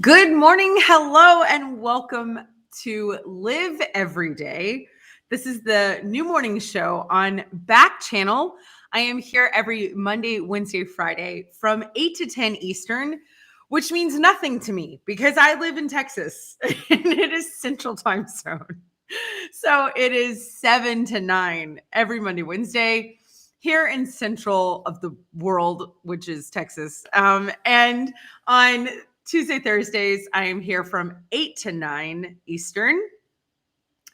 Good morning, hello, and welcome to Live Every Day. This is the new morning show on Backchannel. I am here every Monday, Wednesday, Friday from 8 to 10 Eastern, which means nothing to me because I live in Texas and it is Central Time Zone. So it is 7 to 9 every Monday, Wednesday here in central of the world, which is Texas. And on Tuesday, Thursdays, I am here from 8 to 9 Eastern,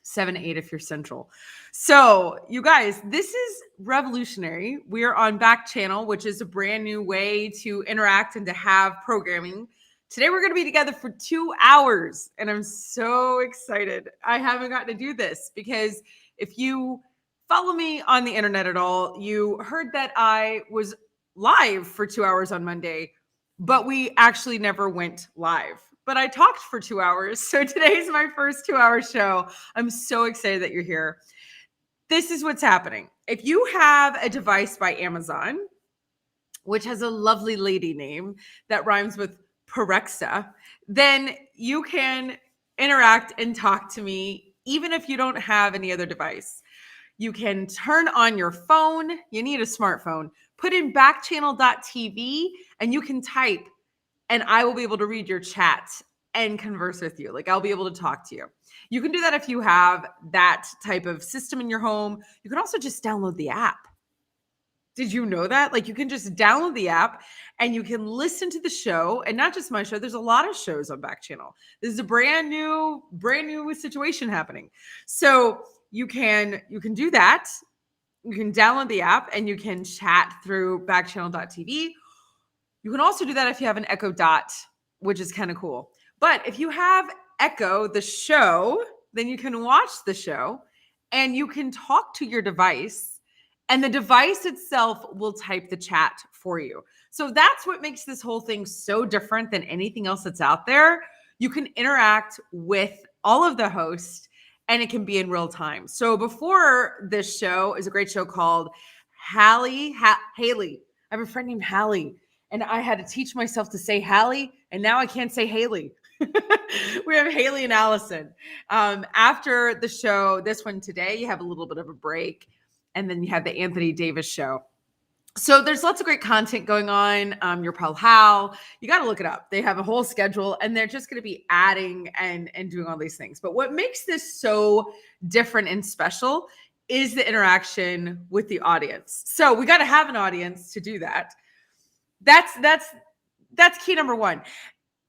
7 to 8 if you're central. So, you guys, this is revolutionary. We are on Backchannel, which is a brand new way to interact and to have programming. Today, we're going to be together for 2 hours, and I'm so excited. I haven't gotten to do this because if you follow me on the internet at all, you heard that I was live for 2 hours on Monday, but we actually never went live. But I talked for 2 hours. So today's my first 2-hour show. I'm so excited that you're here. This is what's happening. If you have a device by Amazon, which has a lovely lady name that rhymes with Perexa, then you can interact and talk to me even if you don't have any other device. You can turn on your phone. You need a smartphone. Put in backchannel.tv and you can type and I will be able to read your chat and converse with you. Like I'll be able to talk to you. You can do that if you have that type of system in your home. You can also just download the app. Did you know that? Like you can just download the app and you can listen to the show, and not just my show. There's a lot of shows on Backchannel. This is a brand new situation happening. So you can do that. You can download the app and you can chat through backchannel.tv. You can also do that if you have an Echo Dot, which is kind of cool. But if you have Echo, the show, then you can watch the show and you can talk to your device, and the device itself will type the chat for you. So that's what makes this whole thing so different than anything else that's out there. You can interact with all of the hosts and it can be in real time. So before this show is a great show called Hallie. I have a friend named Hallie, and I had to teach myself to say Hallie, and now I can't say Haley. We have Haley and Allison. After the show, this one today, you have a little bit of a break, and then you have the Anthony Davis show. So there's lots of great content going on. Your pal Hal, you got to look it up. They have a whole schedule, and they're just going to be adding and doing all these things. But what makes this so different and special is the interaction with the audience. So we got to have an audience to do that. That's key number one.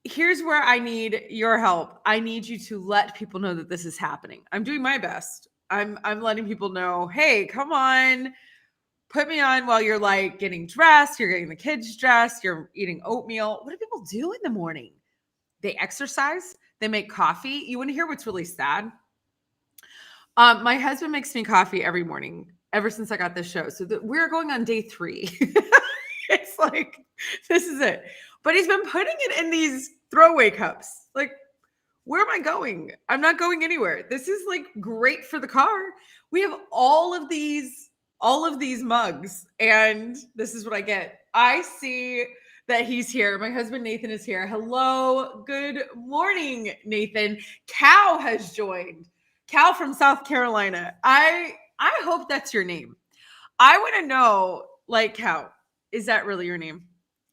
Here's where I need your help. I need you to let people know that this is happening. I'm doing my best. I'm letting people know, hey, come on, put me on while you're like getting dressed, you're getting the kids dressed, you're eating oatmeal. What do people do in the morning? They exercise, they make coffee. You want to hear what's really sad? My husband makes me coffee every morning ever since I got this show. So we're going on day 3. It's like, this is it. But he's been putting it in these throwaway cups. Like, where am I going? I'm not going anywhere. This is like great for the car. We have all of these mugs, and this is what I get. I see that he's here. My husband Nathan is here. Hello. Good morning, Nathan. Cal has joined. Cal from South Carolina. I hope that's your name. I want to know, like, Cal, is that really your name?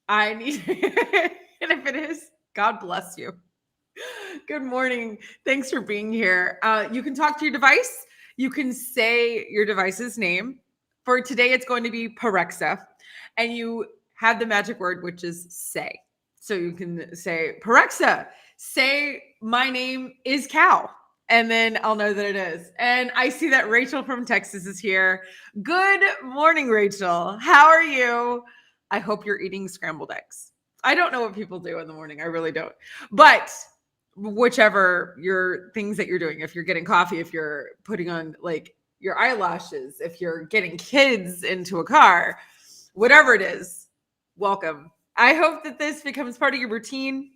I need, and if it is, God bless you. Good morning. Thanks for being here. You can talk to your device. You can say your device's name. For today, it's going to be Perexa. And you have the magic word, which is say. So you can say, Perexa, say my name is Cal. And then I'll know that it is. And I see that Rachel from Texas is here. Good morning, Rachel. How are you? I hope you're eating scrambled eggs. I don't know what people do in the morning. I really don't. But whichever your things that you're doing, if you're getting coffee, if you're putting on like your eyelashes, if you're getting kids into a car, whatever it is, welcome. I hope that this becomes part of your routine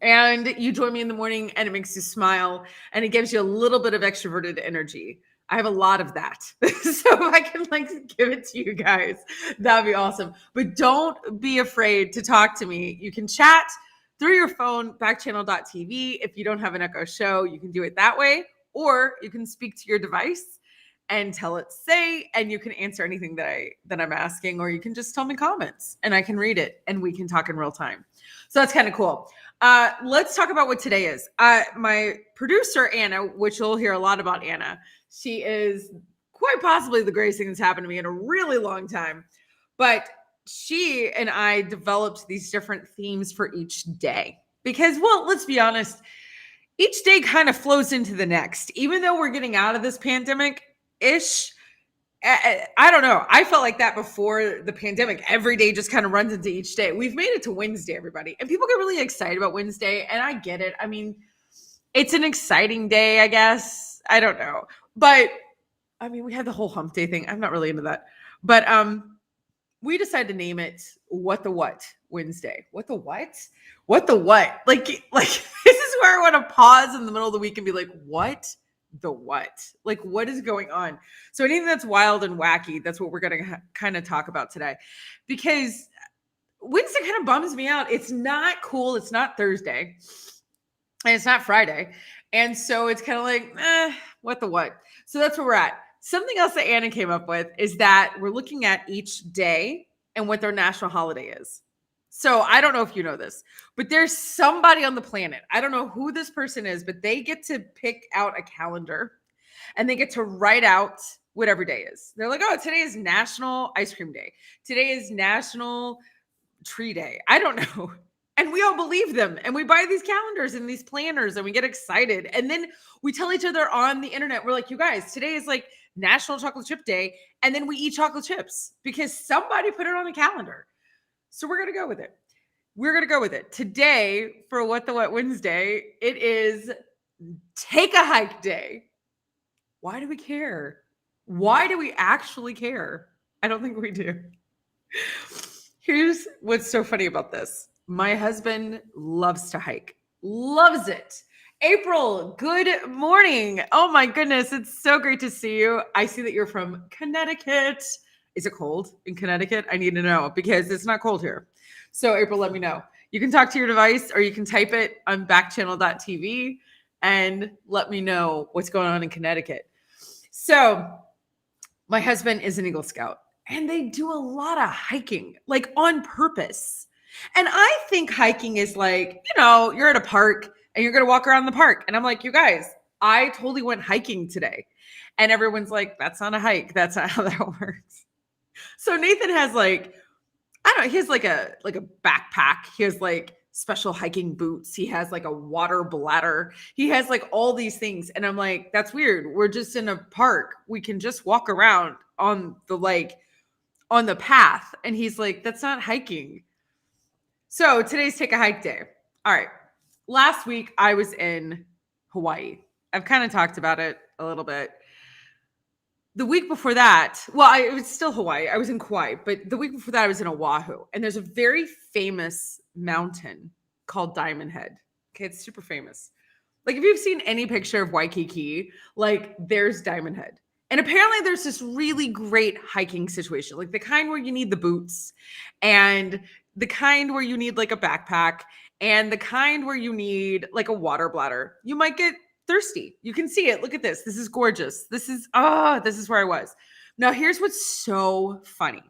and you join me in the morning and it makes you smile and it gives you a little bit of extroverted energy. I have a lot of that. So if I can like give it to you guys, that'd be awesome. But don't be afraid to talk to me. You can chat through your phone, backchannel.tv. If you don't have an Echo Show, you can do it that way, or you can speak to your device and tell it say, and you can answer anything that I'm asking, or you can just tell me comments and I can read it and we can talk in real time. So that's kind of cool. Let's talk about what today is. My producer, Anna, which you'll hear a lot about Anna, she is quite possibly the greatest thing that's happened to me in a really long time. But she and I developed these different themes for each day because, well, let's be honest, each day kind of flows into the next. Even though we're getting out of this pandemic-ish, I don't know. I felt like that before the pandemic. Every day just kind of runs into each day. We've made it to Wednesday, everybody. And people get really excited about Wednesday, and I get it. I mean, it's an exciting day, I guess. I don't know. But, I mean, we had the whole hump day thing. I'm not really into that. But we decided to name it What the What Wednesday. What the what? What the what? Like this is where I want to pause in the middle of the week and be like, what the what? Like, what is going on? So anything that's wild and wacky, that's what we're going to kind of talk about today. Because Wednesday kind of bums me out. It's not cool. It's not Thursday. And it's not Friday. And so it's kind of like, what the what? So that's where we're at. Something else that Anna came up with is that we're looking at each day and what their national holiday is. So I don't know if you know this, but there's somebody on the planet. I don't know who this person is, but they get to pick out a calendar and they get to write out what every day is. They're like, oh, today is National Ice Cream Day. Today is National Tree Day. I don't know. And we all believe them. And we buy these calendars and these planners and we get excited. And then we tell each other on the internet, we're like, you guys, today is like National Chocolate Chip Day. And then we eat chocolate chips because somebody put it on the calendar. So we're going to go with it. We're going to go with it. Today, for What the What Wednesday, it is Take a Hike Day. Why do we care? Why do we actually care? I don't think we do. Here's what's so funny about this. My husband loves to hike. Loves it. April, good morning. Oh my goodness, it's so great to see you. I see that you're from Connecticut. Is it cold in Connecticut? I need to know because it's not cold here. So April, let me know. You can talk to your device or you can type it on backchannel.tv and let me know what's going on in Connecticut. So my husband is an Eagle Scout and they do a lot of hiking, like on purpose. And I think hiking is like, you're at a park and you're going to walk around the park. And I'm like, you guys, I totally went hiking today. And everyone's like, that's not a hike. That's not how that works. So Nathan has he has like a backpack. He has like special hiking boots. He has like a water bladder. He has like all these things. And I'm like, that's weird. We're just in a park. We can just walk around on the path. And he's like, that's not hiking. So today's Take a Hike Day. All right. Last week I was in Hawaii. I've kind of talked about it a little bit. The week before that, it was still Hawaii. I was in Kauai, but the week before that, I was in Oahu. And there's a very famous mountain called Diamond Head. Okay, it's super famous. Like if you've seen any picture of Waikiki, like there's Diamond Head. And apparently there's this really great hiking situation, like the kind where you need the boots and the kind where you need like a backpack and the kind where you need like a water bladder. You might get thirsty. You can see it. Look at this. This is gorgeous. This is where I was. Now, here's what's so funny.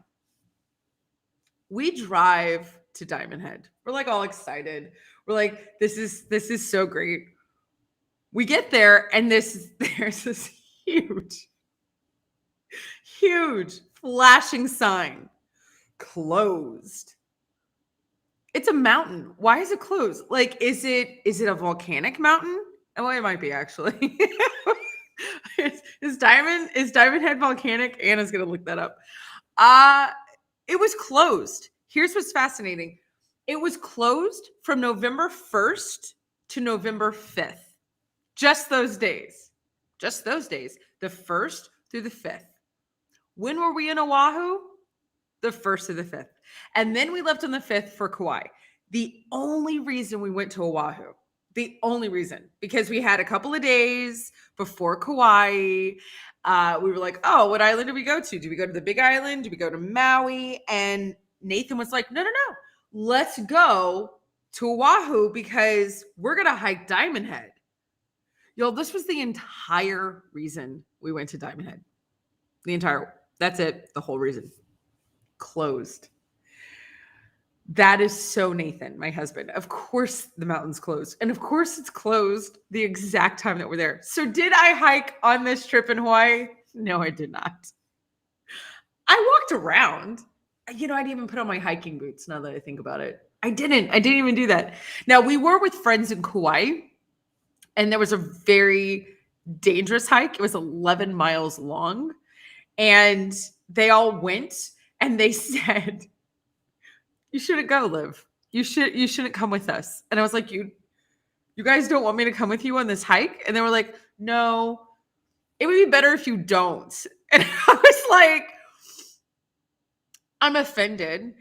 We drive to Diamond Head. We're like all excited. We're like, this is so great. We get there and there's this huge flashing sign. Closed. It's a mountain. Why is it closed? Like, is it a volcanic mountain? Oh, it might be actually. Is Diamond Head volcanic? Anna's gonna look that up. It was closed. Here's what's fascinating. It was closed from November 1st to November 5th. Just those days. Just those days. The 1st through the 5th. When were we in Oahu? The 1st to the 5th. And then we left on the 5th for Kauai. The only reason we went to Oahu, because we had a couple of days before Kauai. We were like, oh, what island did we go to? Did we go to the Big Island? Did we go to Maui? And Nathan was like, no. Let's go to Oahu because we're going to hike Diamond Head. Yo, this was the entire reason we went to Diamond Head. That's it. The whole reason. Closed. That is so Nathan, my husband. Of course the mountain's closed. And of course it's closed the exact time that we're there. So did I hike on this trip in Hawaii? No, I did not. I walked around. I didn't even put on my hiking boots now that I think about it. I didn't even do that. Now, we were with friends in Kauai, and there was a very dangerous hike. It was 11 miles long, and they all went, and they said, "You shouldn't go, Liv. You shouldn't come with us." And I was like, "You guys don't want me to come with you on this hike?" And they were like, "No, it would be better if you don't." And I was like, I'm offended.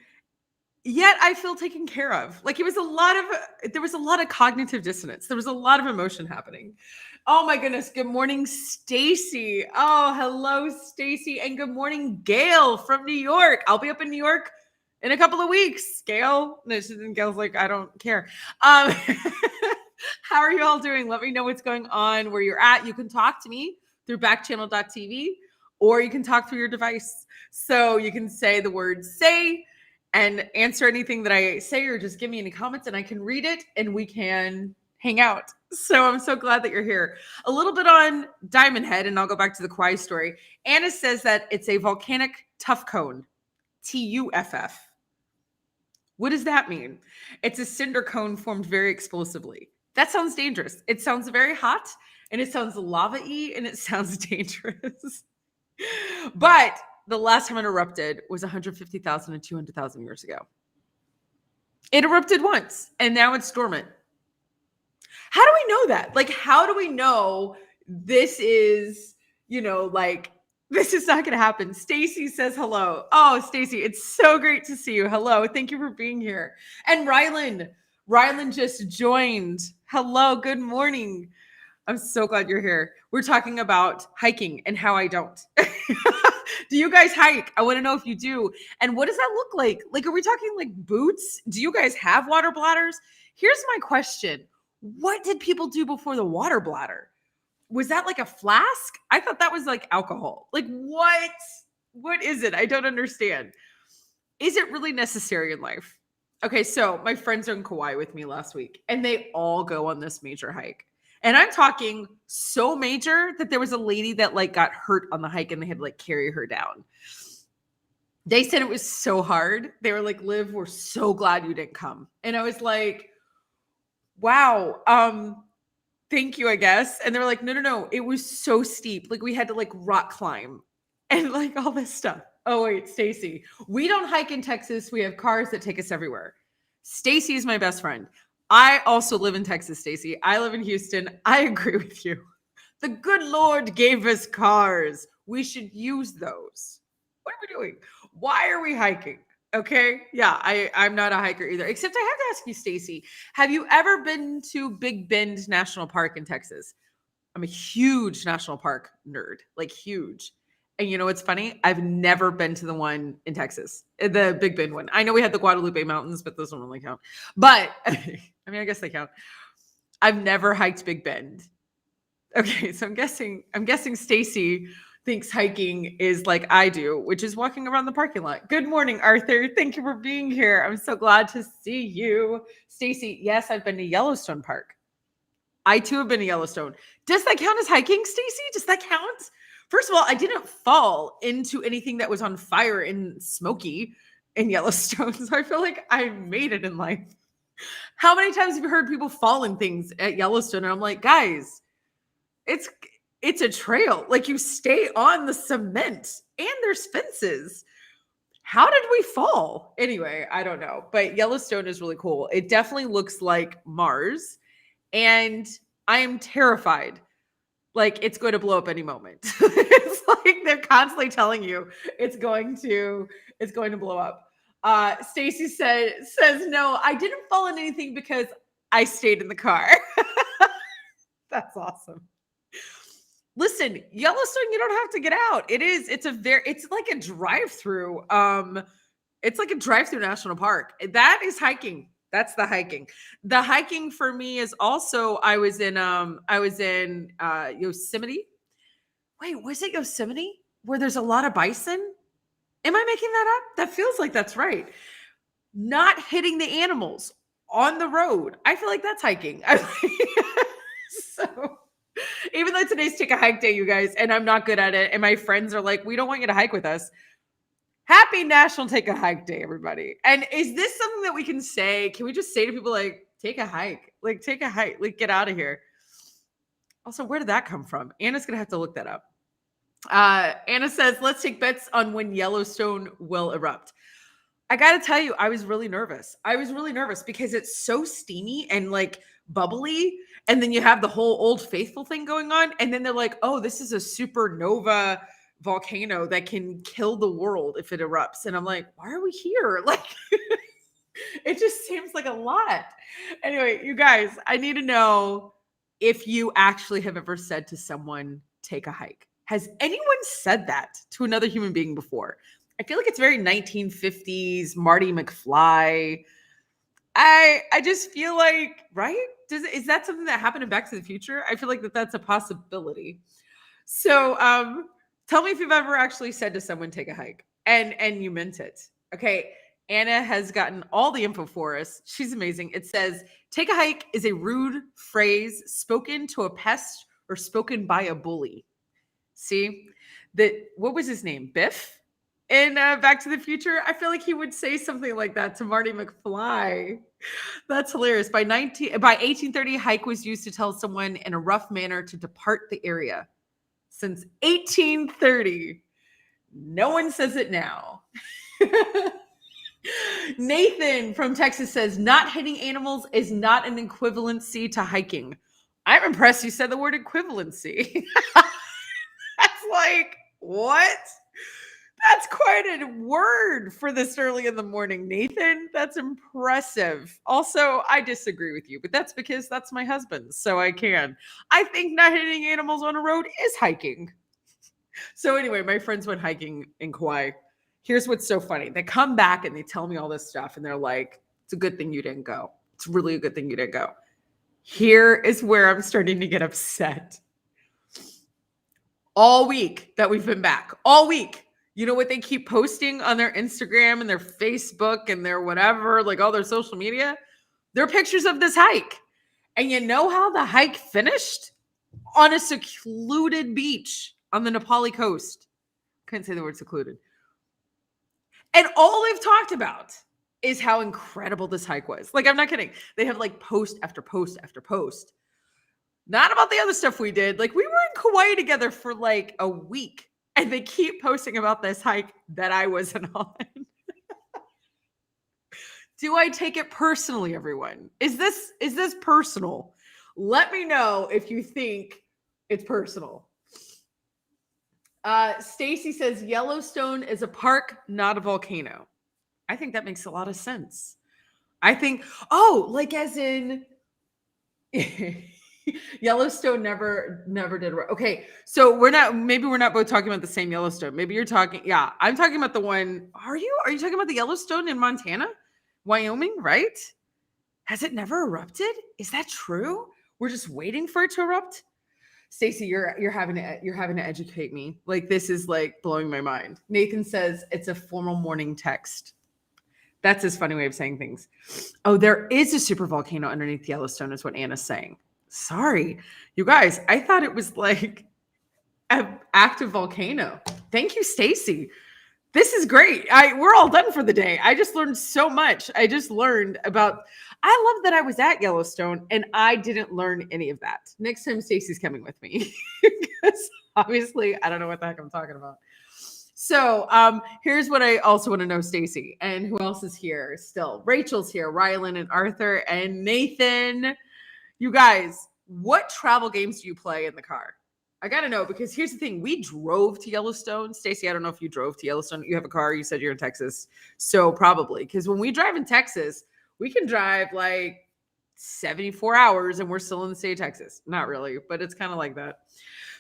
Yet I feel taken care of. Like there was a lot of cognitive dissonance. There was a lot of emotion happening. Oh my goodness. Good morning, Stacy. Oh, hello, Stacy. And good morning, Gail from New York. I'll be up in New York in a couple of weeks. Gail. No, Gail's like, I don't care. How are you all doing? Let me know what's going on, where you're at. You can talk to me through backchannel.tv, or you can talk through your device. So you can say the word "say" and answer anything that I say, or just give me any comments and I can read it and we can hang out. So I'm so glad that you're here. A little bit on Diamond Head, and I'll go back to the Kauai story. Anna says that it's a volcanic tuff cone, TUFF. What does that mean? It's a cinder cone formed very explosively. That sounds dangerous. It sounds very hot, and it sounds lava-y, and it sounds dangerous. But the last time it erupted was 150,000 and 200,000 years ago. It erupted once, and now it's dormant. How do we know that? Like, how do we know this is, this is not going to happen? Stacy says hello. Oh, Stacy, it's so great to see you. Hello. Thank you for being here. And Rylan just joined. Hello. Good morning. I'm so glad you're here. We're talking about hiking and how I don't. Do you guys hike? I want to know if you do. And what does that look like? Like, are we talking like boots? Do you guys have water bladders? Here's my question. What did people do before the water bladder? Was that like a flask? I thought that was like alcohol. Like what? What is it? I don't understand. Is it really necessary in life? Okay, so my friends are in Kauai with me last week, and they all go on this major hike. And I'm talking so major that there was a lady that like got hurt on the hike and they had to like carry her down. They said it was so hard. They were like, "Liv, we're so glad you didn't come." And I was like, wow, thank you, I guess. And they were like, no, it was so steep. Like we had to like rock climb and like all this stuff. Oh wait, Stacy, we don't hike in Texas. We have cars that take us everywhere. Stacy is my best friend. I also live in Texas, Stacy. I live in Houston. I agree with you. The good Lord gave us cars. We should use those. What are we doing? Why are we hiking? Okay. Yeah, I'm not a hiker either. Except I have to ask you, Stacy, have you ever been to Big Bend National Park in Texas? I'm a huge national park nerd, like huge. And you know what's funny? I've never been to the one in Texas, the Big Bend one. I know we had the Guadalupe Mountains, but those don't really count. But I mean, I guess they count. I've never hiked Big Bend. Okay, so I'm guessing Stacy thinks hiking is like I do, which is walking around the parking lot. Good morning, Arthur. Thank you for being here. I'm so glad to see you. Stacy, yes, I've been to Yellowstone Park. I too have been to Yellowstone. Does that count as hiking, Stacy? Does that count? First of all, I didn't fall into anything that was on fire and smoky in Yellowstone, so I feel like I made it in life. How many times have you heard people fall in things at Yellowstone? And I'm like, guys, it's a trail. Like you stay on the cement and there's fences. How did we fall? Anyway, I don't know. But Yellowstone is really cool. It definitely looks like Mars. And I am terrified. Like it's going to blow up any moment. It's like they're constantly telling you it's going to blow up. Stacy says, no, I didn't fall in anything because I stayed in the car. That's awesome. Listen, Yellowstone, you don't have to get out. It's like a drive-through. It's like a drive-through national park. That is hiking. That's the hiking. The hiking for me is also I was in Yosemite. Wait, was it Yosemite where there's a lot of bison? Am I making that up? That feels like that's right. Not hitting the animals on the road. I feel like that's hiking. So even though today's take a hike day, you guys, and I'm not good at it, and my friends are like, we don't want you to hike with us. Happy National Take a Hike Day, everybody. And is this something that we can say? Can we just say to people like, take a hike? Like, take a hike, like get out of here. Also, where did that come from? Anna's gonna have to look that up. Anna says, let's take bets on when Yellowstone will erupt. I got to tell you, I was really nervous. I was really nervous because it's so steamy and like bubbly. And then you have the whole Old Faithful thing going on. And then they're like, oh, this is a supernova volcano that can kill the world if it erupts. And I'm like, why are we here? Like, it just seems like a lot. Anyway, you guys, I need to know if you actually have ever said to someone, take a hike. Has anyone said that to another human being before? I feel like it's very 1950s Marty McFly. I just feel like, right? Is that something that happened in Back to the Future? I feel like that's a possibility. So tell me if you've ever actually said to someone, take a hike, and you meant it. Okay. Anna has gotten all the info for us. She's amazing. It says, take a hike is a rude phrase spoken to a pest or spoken by a bully. See, what was his name? Biff in Back to the Future? I feel like he would say something like that to Marty McFly. That's hilarious. By 1830, hike was used to tell someone in a rough manner to depart the area. Since 1830, no one says it now. Nathan from Texas says, not hitting animals is not an equivalency to hiking. I'm impressed you said the word equivalency. That's like, what? That's quite a word for this early in the morning, Nathan. That's impressive. Also, I disagree with you, but that's because that's my husband, so I can. I think not hitting animals on a road is hiking. So anyway, my friends went hiking in Kauai. Here's what's so funny. They come back and they tell me all this stuff, and they're like, it's a good thing you didn't go. It's really a good thing you didn't go. Here is where I'm starting to get upset. All week that we've been back, all week. You know what they keep posting on their Instagram and their Facebook and their whatever, like all their social media? They're pictures of this hike. And you know how the hike finished? On a secluded beach on the Nepali coast. Couldn't say the word secluded. And all they've talked about is how incredible this hike was. Like, I'm not kidding. They have like post after post after post. Not about the other stuff we did. Like, we were in Kauai together for like a week, and they keep posting about this hike that I wasn't on. Do I take it personally, everyone? Is this personal? Let me know if you think it's personal. Stacy says Yellowstone is a park, not a volcano. I think that makes a lot of sense. I think, like as in Yellowstone never did. Okay, so maybe we're not both talking about the same Yellowstone. Maybe you're talking, yeah, I'm talking about the one. Are you talking about the Yellowstone in Montana, Wyoming, right? Has it never erupted? Is that true? We're just waiting for it to erupt? Stacy, you're having to educate me. Like, this is like blowing my mind. Nathan says it's a formal morning text. That's his funny way of saying things. Oh, there is a super volcano underneath Yellowstone, is what Anna's saying. Sorry, you guys. I thought it was like an active volcano. Thank you, Stacy. This is great. We're all done for the day. I just learned so much. I love that I was at Yellowstone and I didn't learn any of that. Next time Stacy's coming with me. Because obviously I don't know what the heck I'm talking about. So here's what I also want to know, Stacy. And who else is here still? Rachel's here, Rylan and Arthur and Nathan. You guys, what travel games do you play in the car? I got to know, because here's the thing. We drove to Yellowstone. Stacy, I don't know if you drove to Yellowstone. You have a car. You said you're in Texas. So probably, because when we drive in Texas, we can drive like 74 hours and we're still in the state of Texas. Not really, but it's kind of like that.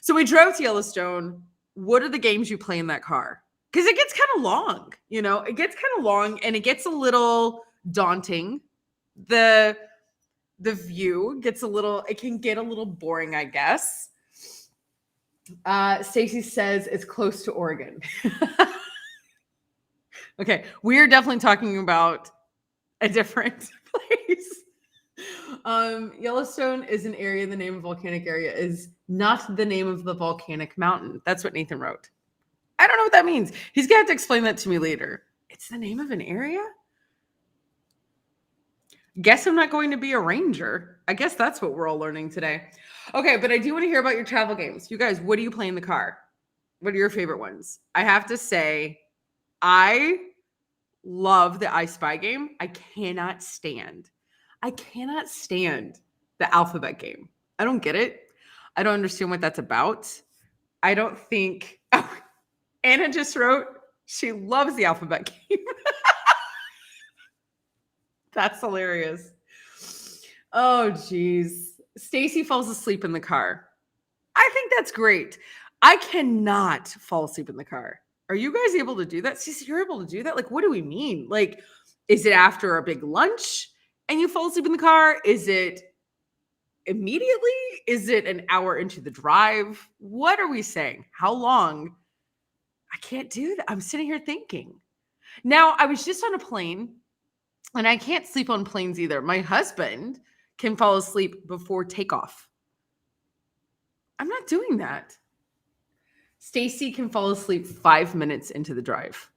So we drove to Yellowstone. What are the games you play in that car? Because it gets kind of long, it gets kind of long and it gets a little daunting. the view gets it can get a little boring, I guess. Stacy says it's close to Oregon. Okay, we are definitely talking about a different place. Yellowstone is an area. The name of volcanic area is not the name of the volcanic mountain. That's what Nathan wrote. I don't know what that means. He's gonna have to explain that to me later. It's the name of an area? Guess I'm not going to be a ranger. I guess that's what we're all learning today. Okay, but I do want to hear about your travel games. You guys, what do you play in the car? What are your favorite ones? I have to say, I love the I Spy game. I cannot stand the alphabet game. I don't get it. I don't understand what that's about. I don't think. Oh, Anna just wrote she loves the alphabet game. That's hilarious. Oh, geez. Stacy falls asleep in the car. I think that's great. I cannot fall asleep in the car. Are you guys able to do that? Stacy, you're able to do that? Like, what do we mean? Like, is it after a big lunch and you fall asleep in the car? Is it immediately? Is it an hour into the drive? What are we saying? How long? I can't do that. I'm sitting here thinking. Now, I was just on a plane. And I can't sleep on planes either. My husband can fall asleep before takeoff. I'm not doing that. Stacy can fall asleep 5 minutes into the drive.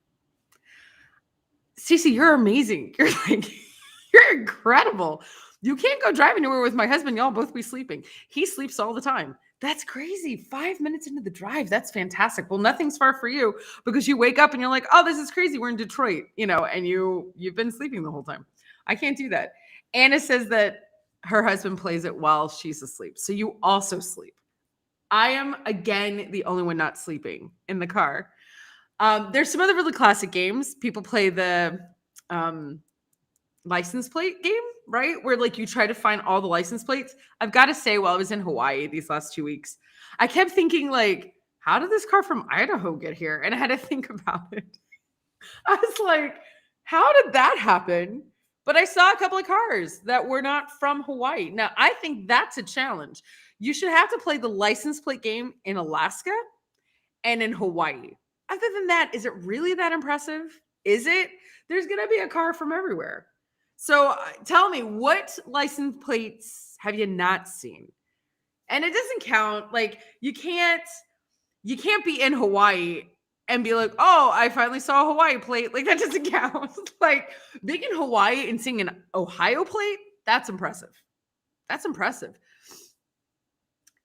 Stacy, you're amazing. You're incredible. You can't go drive anywhere with my husband. Y'all both be sleeping. He sleeps all the time. That's crazy. 5 minutes into the drive. That's fantastic. Well, nothing's far for you because you wake up and you're like, oh, this is crazy. We're in Detroit, and you've been sleeping the whole time. I can't do that. Anna says that her husband plays it while she's asleep. So you also sleep. I am, again, the only one not sleeping in the car. There's some other really classic games. People play the license plate game, right? Where like you try to find all the license plates. I've got to say, while I was in Hawaii these last 2 weeks, I kept thinking like, how did this car from Idaho get here? And I had to think about it. I was like, how did that happen? But I saw a couple of cars that were not from Hawaii. Now, I think that's a challenge. You should have to play the license plate game in Alaska and in Hawaii. Other than that, is it really that impressive? Is it? There's going to be a car from everywhere. So tell me, what license plates have you not seen? And it doesn't count. Like you can't be in Hawaii and be like, oh, I finally saw a Hawaii plate. Like that doesn't count. Like being in Hawaii and seeing an Ohio plate, that's impressive. That's impressive.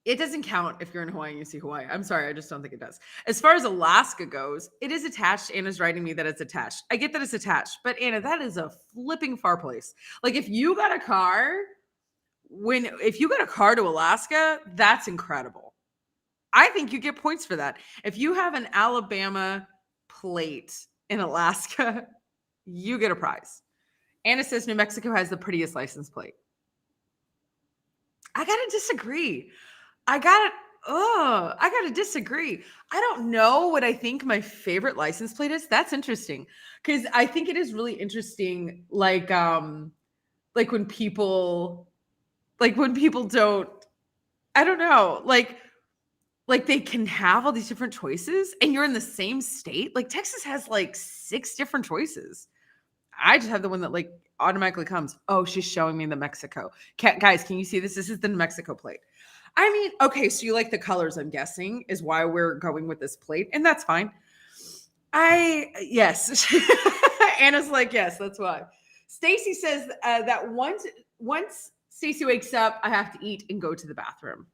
It doesn't count if you're in Hawaii and you see Hawaii. I'm sorry, I just don't think it does. As far as Alaska goes, it is attached. Anna's writing me that it's attached. I get that it's attached, but Anna, that is a flipping far place. Like if you got a car to Alaska, that's incredible. I think you get points for that. If you have an Alabama plate in Alaska, you get a prize. Anna says New Mexico has the prettiest license plate. I gotta disagree. I gotta disagree. I don't know what I think my favorite license plate is. That's interesting because I think it is really interesting. Like when people don't, I don't know, like they can have all these different choices and you're in the same state. Like Texas has like 6 different choices. I just have the one that like automatically comes. Oh, she's showing me the Mexico. Guys, can you see this? This is the New Mexico plate. I mean, okay, so you like the colors, I'm guessing, is why we're going with this plate, and that's fine. Yes. Anna's like, yes, that's why. Stacy says that once Stacy wakes up, I have to eat and go to the bathroom.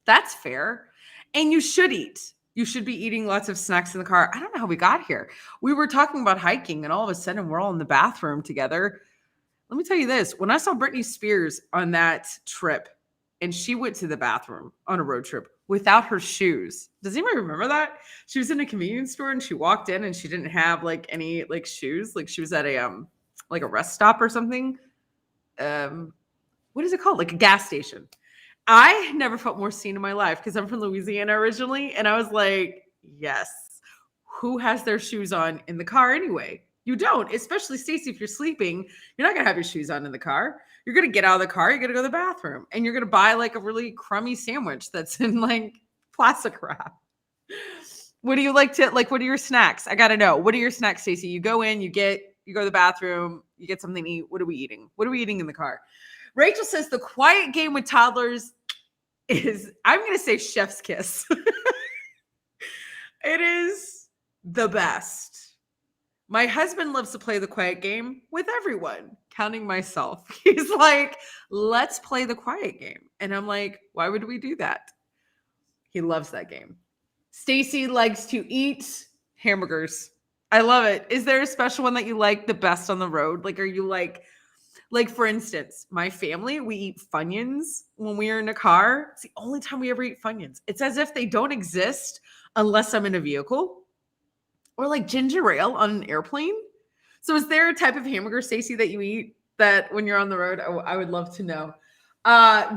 That's fair. And you should eat. You should be eating lots of snacks in the car. I don't know how we got here. We were talking about hiking, and all of a sudden we're all in the bathroom together. Let me tell you this. When I saw Britney Spears on that trip, and she went to the bathroom on a road trip without her shoes. Does anybody remember that? She was in a convenience store and she walked in and she didn't have like any like shoes. Like she was at a like a rest stop or something. What is it called? Like a gas station. I never felt more seen in my life because I'm from Louisiana originally. And I was like, yes, who has their shoes on in the car anyway? You don't, especially Stacey, if you're sleeping, you're not going to have your shoes on in the car. You're going to get out of the car, you're going to go to the bathroom, and you're going to buy like a really crummy sandwich that's in like plastic wrap. What do you like to like? What are your snacks? I got to know. What are your snacks, Stacey? You go in, you go to the bathroom, you get something to eat. What are we eating? What are we eating in the car? Rachel says the quiet game with toddlers is, I'm going to say chef's kiss. It is the best. My husband loves to play the quiet game with everyone, counting myself. He's like, let's play the quiet game. And I'm like, why would we do that? He loves that game. Stacey likes to eat hamburgers. I love it. Is there a special one that you like the best on the road? Like, are you like for instance, my family, we eat Funyuns when we are in a car. It's the only time we ever eat Funyuns. It's as if they don't exist unless I'm in a vehicle, or like ginger ale on an airplane. So is there a type of hamburger, Stacey, that you eat that when you're on the road? I would love to know.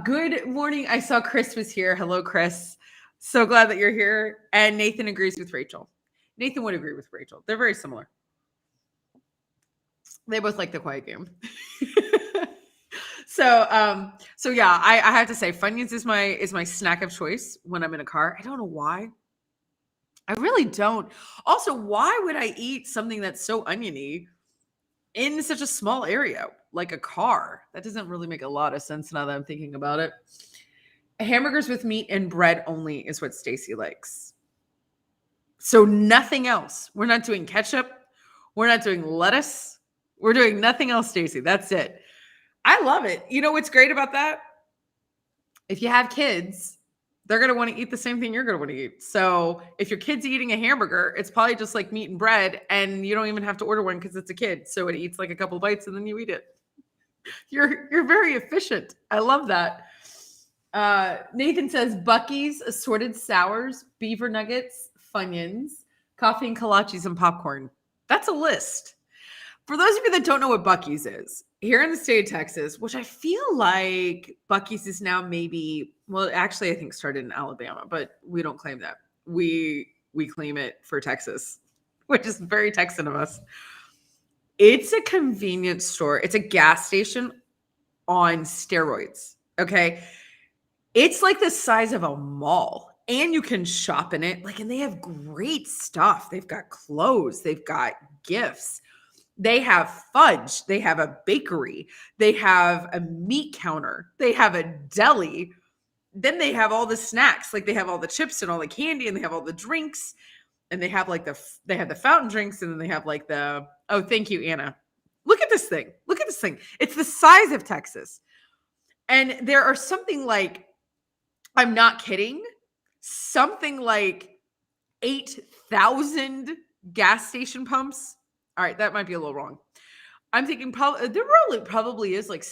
Good morning. I saw Chris was here. Hello, Chris. So glad that you're here. And Nathan agrees with Rachel. Nathan would agree with Rachel. They're very similar. They both like the quiet game. So yeah, I have to say Funyuns is my snack of choice when I'm in a car. I don't know why. I really don't. Also, why would I eat something that's so oniony in such a small area like a car? That doesn't really make a lot of sense now that I'm thinking about it. Hamburgers with meat and bread only is what Stacey likes. So nothing else. We're not doing ketchup. We're not doing lettuce. We're doing nothing else, Stacey. That's it. I love it. You know what's great about that? If you have kids, they're going to want to eat the same thing you're going to want to eat. So if your kid's eating a hamburger, it's probably just like meat and bread, and you don't even have to order one because it's a kid. So it eats like a couple bites and then you eat it. You're very efficient. I love that. Nathan says Buc-ee's, assorted sours, beaver nuggets, Funyuns, coffee and kolaches, and popcorn. That's a list. For those of you that don't know what Buc-ee's is, here in the state of Texas, which I feel like Buc-ee's is now maybe, well, actually I think started in Alabama, but we don't claim that. We claim it for Texas, which is very Texan of us. It's a convenience store. It's a gas station on steroids. Okay. It's like the size of a mall, and you can shop in it. Like, and they have great stuff. They've got clothes. They've got gifts. They have fudge. They have a bakery. They have a meat counter. They have a deli. Then they have all the snacks. Like, they have all the chips and all the candy, and they have all the drinks. And they have like they have the fountain drinks, and then they have like oh, thank you, Anna. Look at this thing. Look at this thing. It's the size of Texas. And there are something like, I'm not kidding, something like 8,000 gas station pumps. All right, that might be a little wrong. I'm thinking there probably is like,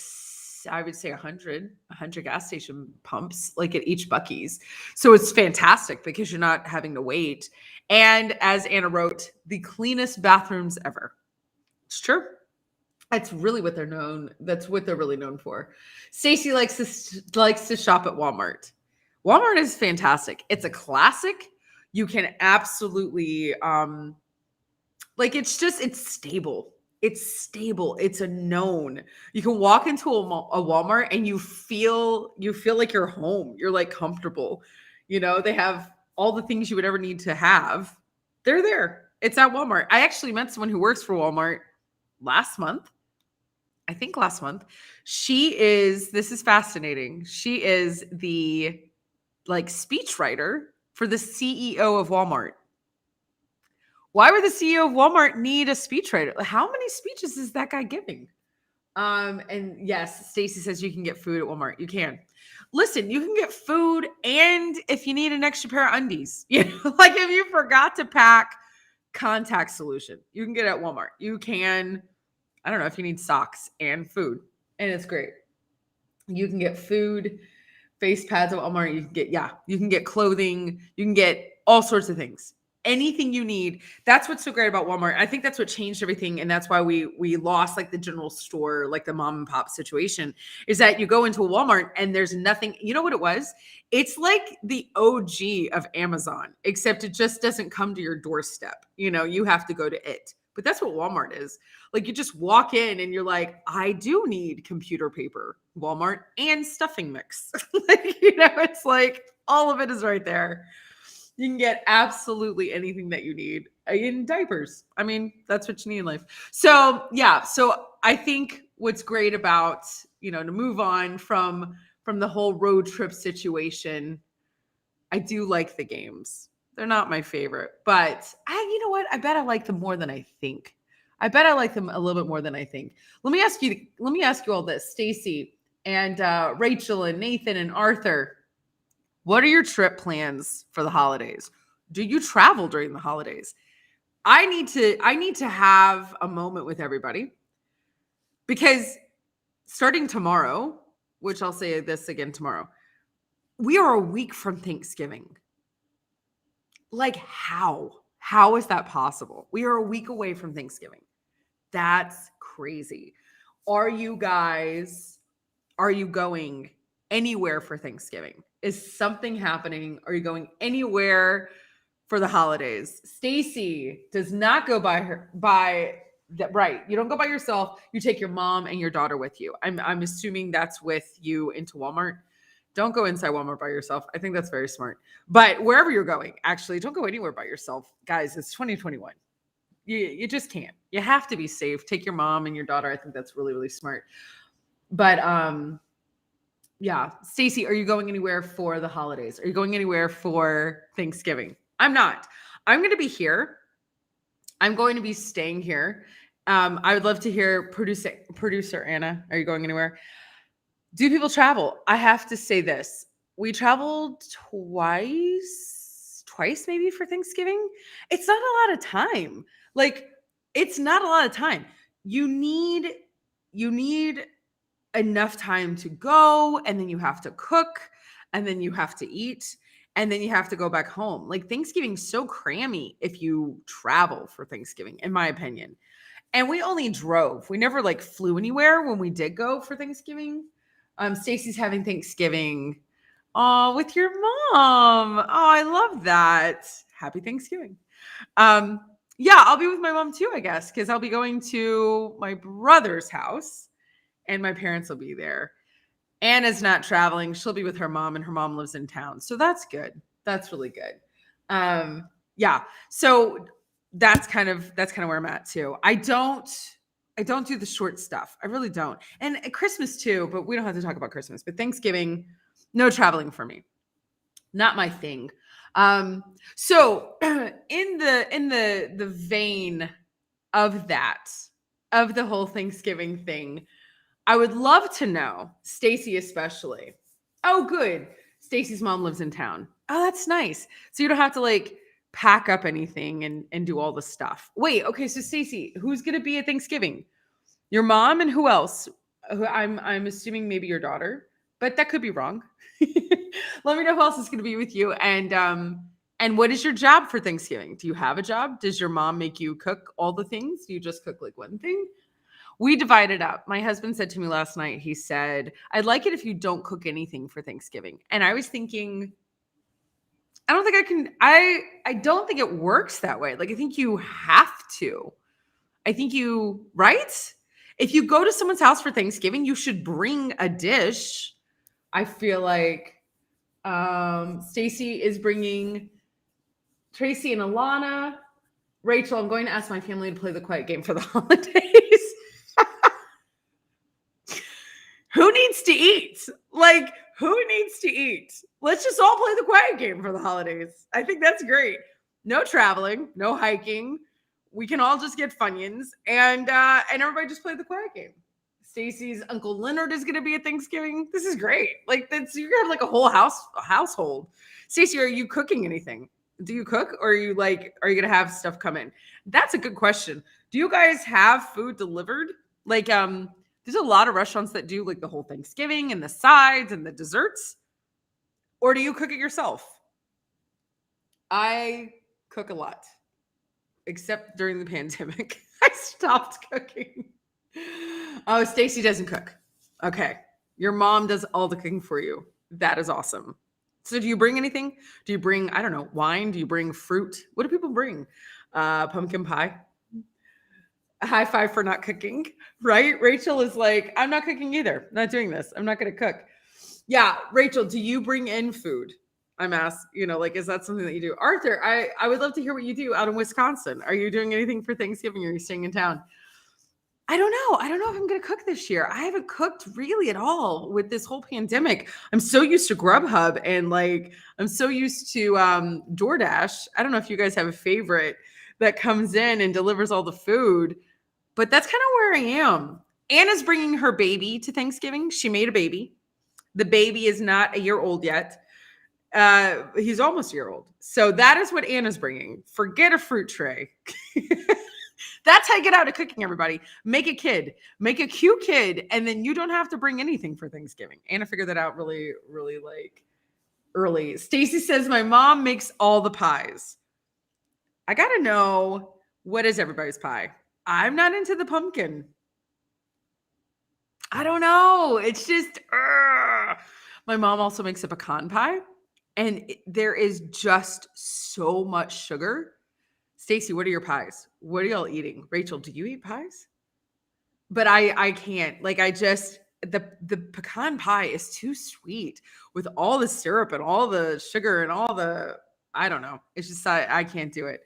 I would say 100 gas station pumps like at each Buc-ee's. So it's fantastic because you're not having to wait. And as Anna wrote, the cleanest bathrooms ever. It's true. That's really what they're known. That's what they're really known for. Stacey likes to shop at Walmart. Walmart is fantastic. It's a classic. You can absolutely it's stable. It's stable. It's a known. You can walk into a Walmart and you feel like you're home. You're like comfortable. You know, they have all the things you would ever need to have. They're there. It's at Walmart. I actually met someone who works for Walmart last month. I think last month. This is fascinating. She is the speechwriter for the CEO of Walmart. Why would the CEO of Walmart need a speechwriter? How many speeches is that guy giving? And yes, Stacey says you can get food at Walmart. You can. Listen, you can get food, and if you need an extra pair of undies, like if you forgot to pack contact solution, you can get it at Walmart. You can, I don't know, if you need socks and food, and it's great. You can get food, face pads at Walmart. You can get clothing. You can get all sorts of things. anything you need. That's what's so great about Walmart. I think that's what changed everything. And that's why we lost like the general store, like the mom and pop situation, is that you go into a Walmart and there's nothing. You know what it was? It's like the OG of Amazon, except it just doesn't come to your doorstep. You have to go to it. But that's what Walmart is. Like you just walk in and you're like, I do need computer paper, Walmart, and stuffing mix. It's like all of it is right there. You can get absolutely anything that you need in diapers. I mean, that's what you need in life. So yeah. So I think what's great about, to move on from the whole road trip situation, I do like the games. They're not my favorite, but you know what? I bet I like them more than I think. I bet I like them a little bit more than I think. Let me ask you all this, Stacy and Rachel and Nathan and Arthur. What are your trip plans for the holidays? Do you travel during the holidays? I need to have a moment with everybody, because starting tomorrow, which I'll say this again tomorrow, we are a week from Thanksgiving. Like how? How is that possible? We are a week away from Thanksgiving. That's crazy. Are you going anywhere for Thanksgiving? Is something happening? Are you going anywhere for the holidays? Stacy does not go by that. Right. You don't go by yourself. You take your mom and your daughter with you. I'm assuming that's with you into Walmart. Don't go inside Walmart by yourself. I think that's very smart. But wherever you're going, actually, don't go anywhere by yourself. Guys, it's 2021. You just can't. You have to be safe. Take your mom and your daughter. I think that's really, really smart. But yeah. Stacy, are you going anywhere for the holidays? Are you going anywhere for Thanksgiving? I'm not. I'm going to be here. I'm going to be staying here. I would love to hear producer Anna. Are you going anywhere? Do people travel? I have to say this. We traveled twice maybe for Thanksgiving. It's not a lot of time. Like, it's not a lot of time. You need enough time to go, and then you have to cook, and then you have to eat, and then you have to go back home. Like, Thanksgiving's so crammy if you travel for Thanksgiving, in my opinion. And we only drove. We never like flew anywhere when we did go for Thanksgiving. Stacy's having Thanksgiving with your mom. Oh, I love that. Happy Thanksgiving. Yeah, I'll be with my mom too, I guess, because I'll be going to my brother's house and my parents will be there. Anna's not traveling. She'll be with her mom, and her mom lives in town. So that's good. That's really good. Yeah. So that's kind of where I'm at too. I don't do the short stuff. I really don't. And at Christmas too, but we don't have to talk about Christmas. But Thanksgiving, no traveling for me. Not my thing. So in the vein of that, of the whole Thanksgiving thing, I would love to know, Stacy especially. Oh, good. Stacy's mom lives in town. Oh, that's nice. So you don't have to like pack up anything and do all the stuff. Wait, okay, so Stacy, who's going to be at Thanksgiving? Your mom, and who else? I'm assuming maybe your daughter, but that could be wrong. Let me know who else is going to be with you. And what is your job for Thanksgiving? Do you have a job? Does your mom make you cook all the things? Do you just cook like one thing? We divide it up. My husband said to me last night, he said, I'd like it if you don't cook anything for Thanksgiving. And I was thinking, I don't think I can, I don't think it works that way. Like, I think you have to. I think right? If you go to someone's house for Thanksgiving, you should bring a dish. I feel like Stacy is bringing Tracy and Alana. Rachel, I'm going to ask my family to play the quiet game for the holidays. Who needs to eat? Like, who needs to eat? Let's just all play the quiet game for the holidays. I think that's great. No traveling, no hiking. We can all just get Funyuns and everybody just play the quiet game. Stacy's Uncle Leonard is going to be at Thanksgiving. This is great. Like, you're going to have like a whole household. Stacy, are you cooking anything? Do you cook, or are you going to have stuff come in? That's a good question. Do you guys have food delivered? Like, there's a lot of restaurants that do like the whole Thanksgiving and the sides and the desserts. Or do you cook it yourself? I cook a lot, except during the pandemic. I stopped cooking. Oh, Stacy doesn't cook. Okay. Your mom does all the cooking for you. That is awesome. So do you bring anything? Do you bring, I don't know, wine? Do you bring fruit? What do people bring? Pumpkin pie. High five for not cooking, right? Rachel is like, I'm not cooking either. I'm not doing this. I'm not going to cook. Yeah. Rachel, do you bring in food? I'm asked, like, is that something that you do? Arthur, I would love to hear what you do out in Wisconsin. Are you doing anything for Thanksgiving or are you staying in town? I don't know. I don't know if I'm going to cook this year. I haven't cooked really at all with this whole pandemic. I'm so used to Grubhub and like, I'm so used to DoorDash. I don't know if you guys have a favorite that comes in and delivers all the food, but that's kind of where I am. Anna's bringing her baby to Thanksgiving. She made a baby. The baby is not a year old yet. He's almost a year old. So that is what Anna's bringing. Forget a fruit tray. That's how you get out of cooking, everybody. Make a kid. Make a cute kid, and then you don't have to bring anything for Thanksgiving. Anna figured that out really, really like early. Stacy says, my mom makes all the pies. I got to know, what is everybody's pie? I'm not into the pumpkin. I don't know. It's just, my mom also makes a pecan pie, and there is just so much sugar. Stacy, what are your pies? What are y'all eating? Rachel, do you eat pies? But I can't. Like, I just, the pecan pie is too sweet with all the syrup and all the sugar and all the, I don't know. It's just, I can't do it.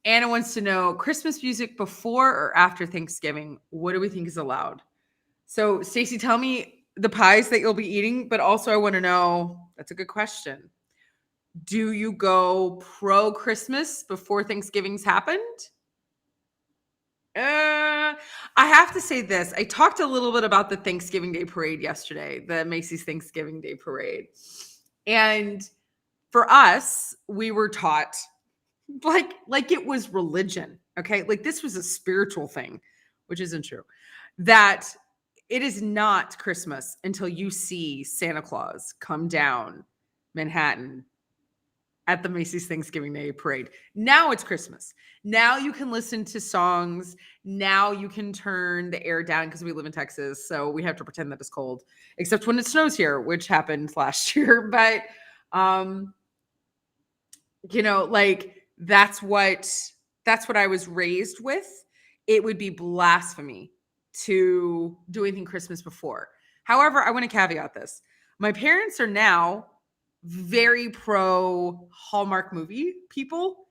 Anna wants to know, Christmas music before or after Thanksgiving? What do we think is allowed? So, Stacy, tell me the pies that you'll be eating, but also I want to know, that's a good question. Do you go pro Christmas before Thanksgiving's happened? I have to say this. I talked a little bit about the Thanksgiving Day Parade yesterday, the Macy's Thanksgiving Day Parade. And for us, we were taught like it was religion, okay? Like this was a spiritual thing, which isn't true. That it is not Christmas until you see Santa Claus come down Manhattan at the Macy's Thanksgiving Day Parade. Now it's Christmas. Now you can listen to songs. Now you can turn the air down because we live in Texas, so we have to pretend that it's cold, except when it snows here, which happened last year. But, like that's what I was raised with. It would be blasphemy to do anything Christmas before. However, I want to caveat this. My parents are now very pro Hallmark movie people.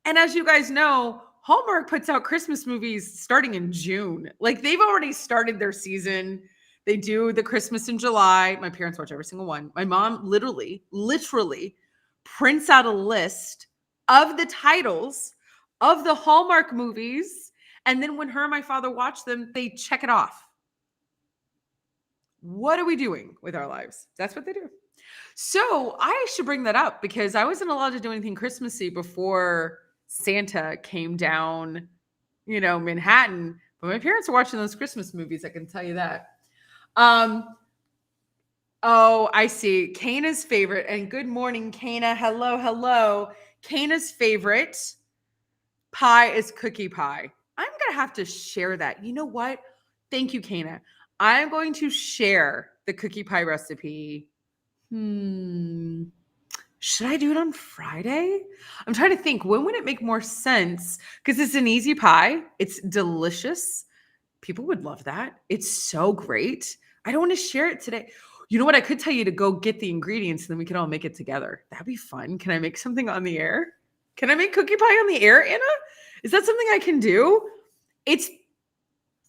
And as you guys know, Hallmark puts out Christmas movies starting in June. Like they've already started their season. They do the Christmas in July. My parents watch every single one. My mom literally prints out a list of the titles of the Hallmark movies. And then when her and my father watch them, they check it off. What are we doing with our lives? That's what they do. So I should bring that up because I wasn't allowed to do anything Christmassy before Santa came down, Manhattan. But my parents are watching those Christmas movies. I can tell you that. Oh, I see. Kana's favorite. And good morning, Kana. Hello. Kana's favorite pie is cookie pie. I'm going to have to share that. You know what? Thank you, Kana. I'm going to share the cookie pie recipe. Should I do it on Friday? I'm trying to think, when would it make more sense? Because it's an easy pie. It's delicious. People would love that. It's so great. I don't want to share it today. You know what? I could tell you to go get the ingredients and then we can all make it together. That'd be fun. Can I make something on the air? Can I make cookie pie on the air, Anna? Is that something I can do? It's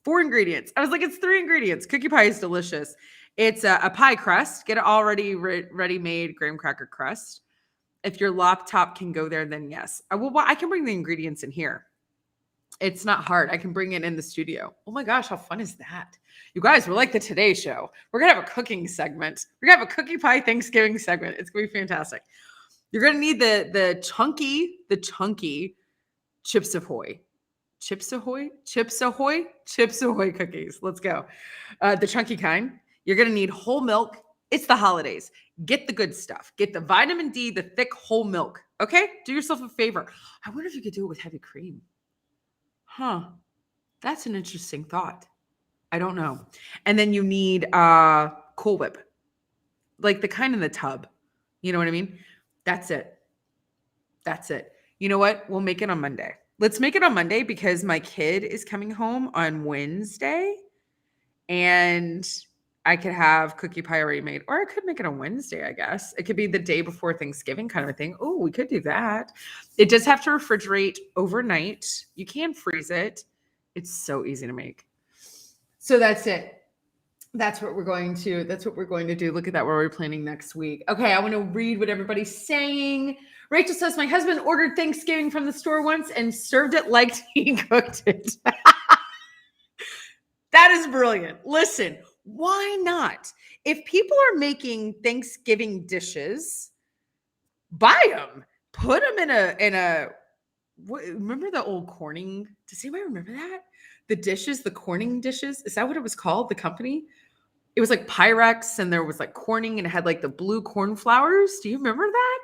4 ingredients. I was like, it's 3 ingredients. Cookie pie is delicious. It's a pie crust. Get it already ready-made graham cracker crust. If your laptop can go there, then yes. I can bring the ingredients in here. It's not hard. I can bring it in the studio. Oh my gosh, how fun is that? You guys, we're like the Today Show. We're going to have a cooking segment. We're going to have a cookie pie Thanksgiving segment. It's going to be fantastic. You're going to need the chunky Chips Ahoy. Chips Ahoy cookies. Let's go. The chunky kind. You're going to need whole milk It's the holidays. Get the good stuff. Get the vitamin D, the thick whole milk. Okay? Do yourself a favor. I wonder if you could do it with heavy cream. Huh. That's an interesting thought. I don't know. And then you need Cool Whip. Like the kind in the tub. You know what I mean? That's it. That's it. You know what? We'll make it on Monday. Let's make it on Monday because my kid is coming home on Wednesday and I could have cookie pie already made, or I could make it on Wednesday, I guess. It could be the day before Thanksgiving kind of a thing. Oh, we could do that. It does have to refrigerate overnight. You can freeze it. It's so easy to make. So that's it. That's what we're going to do. Look at that. What we're planning next week. Okay, I want to read what everybody's saying. Rachel says, my husband ordered Thanksgiving from the store once and served it like he cooked it. That is brilliant. Listen, why not? If people are making Thanksgiving dishes, buy them. Put them in a remember the old Corning? Does anybody remember that? The dishes, the Corning dishes. Is that what it was called? The company? It was like Pyrex and there was like Corning and it had like the blue cornflowers. Do you remember that?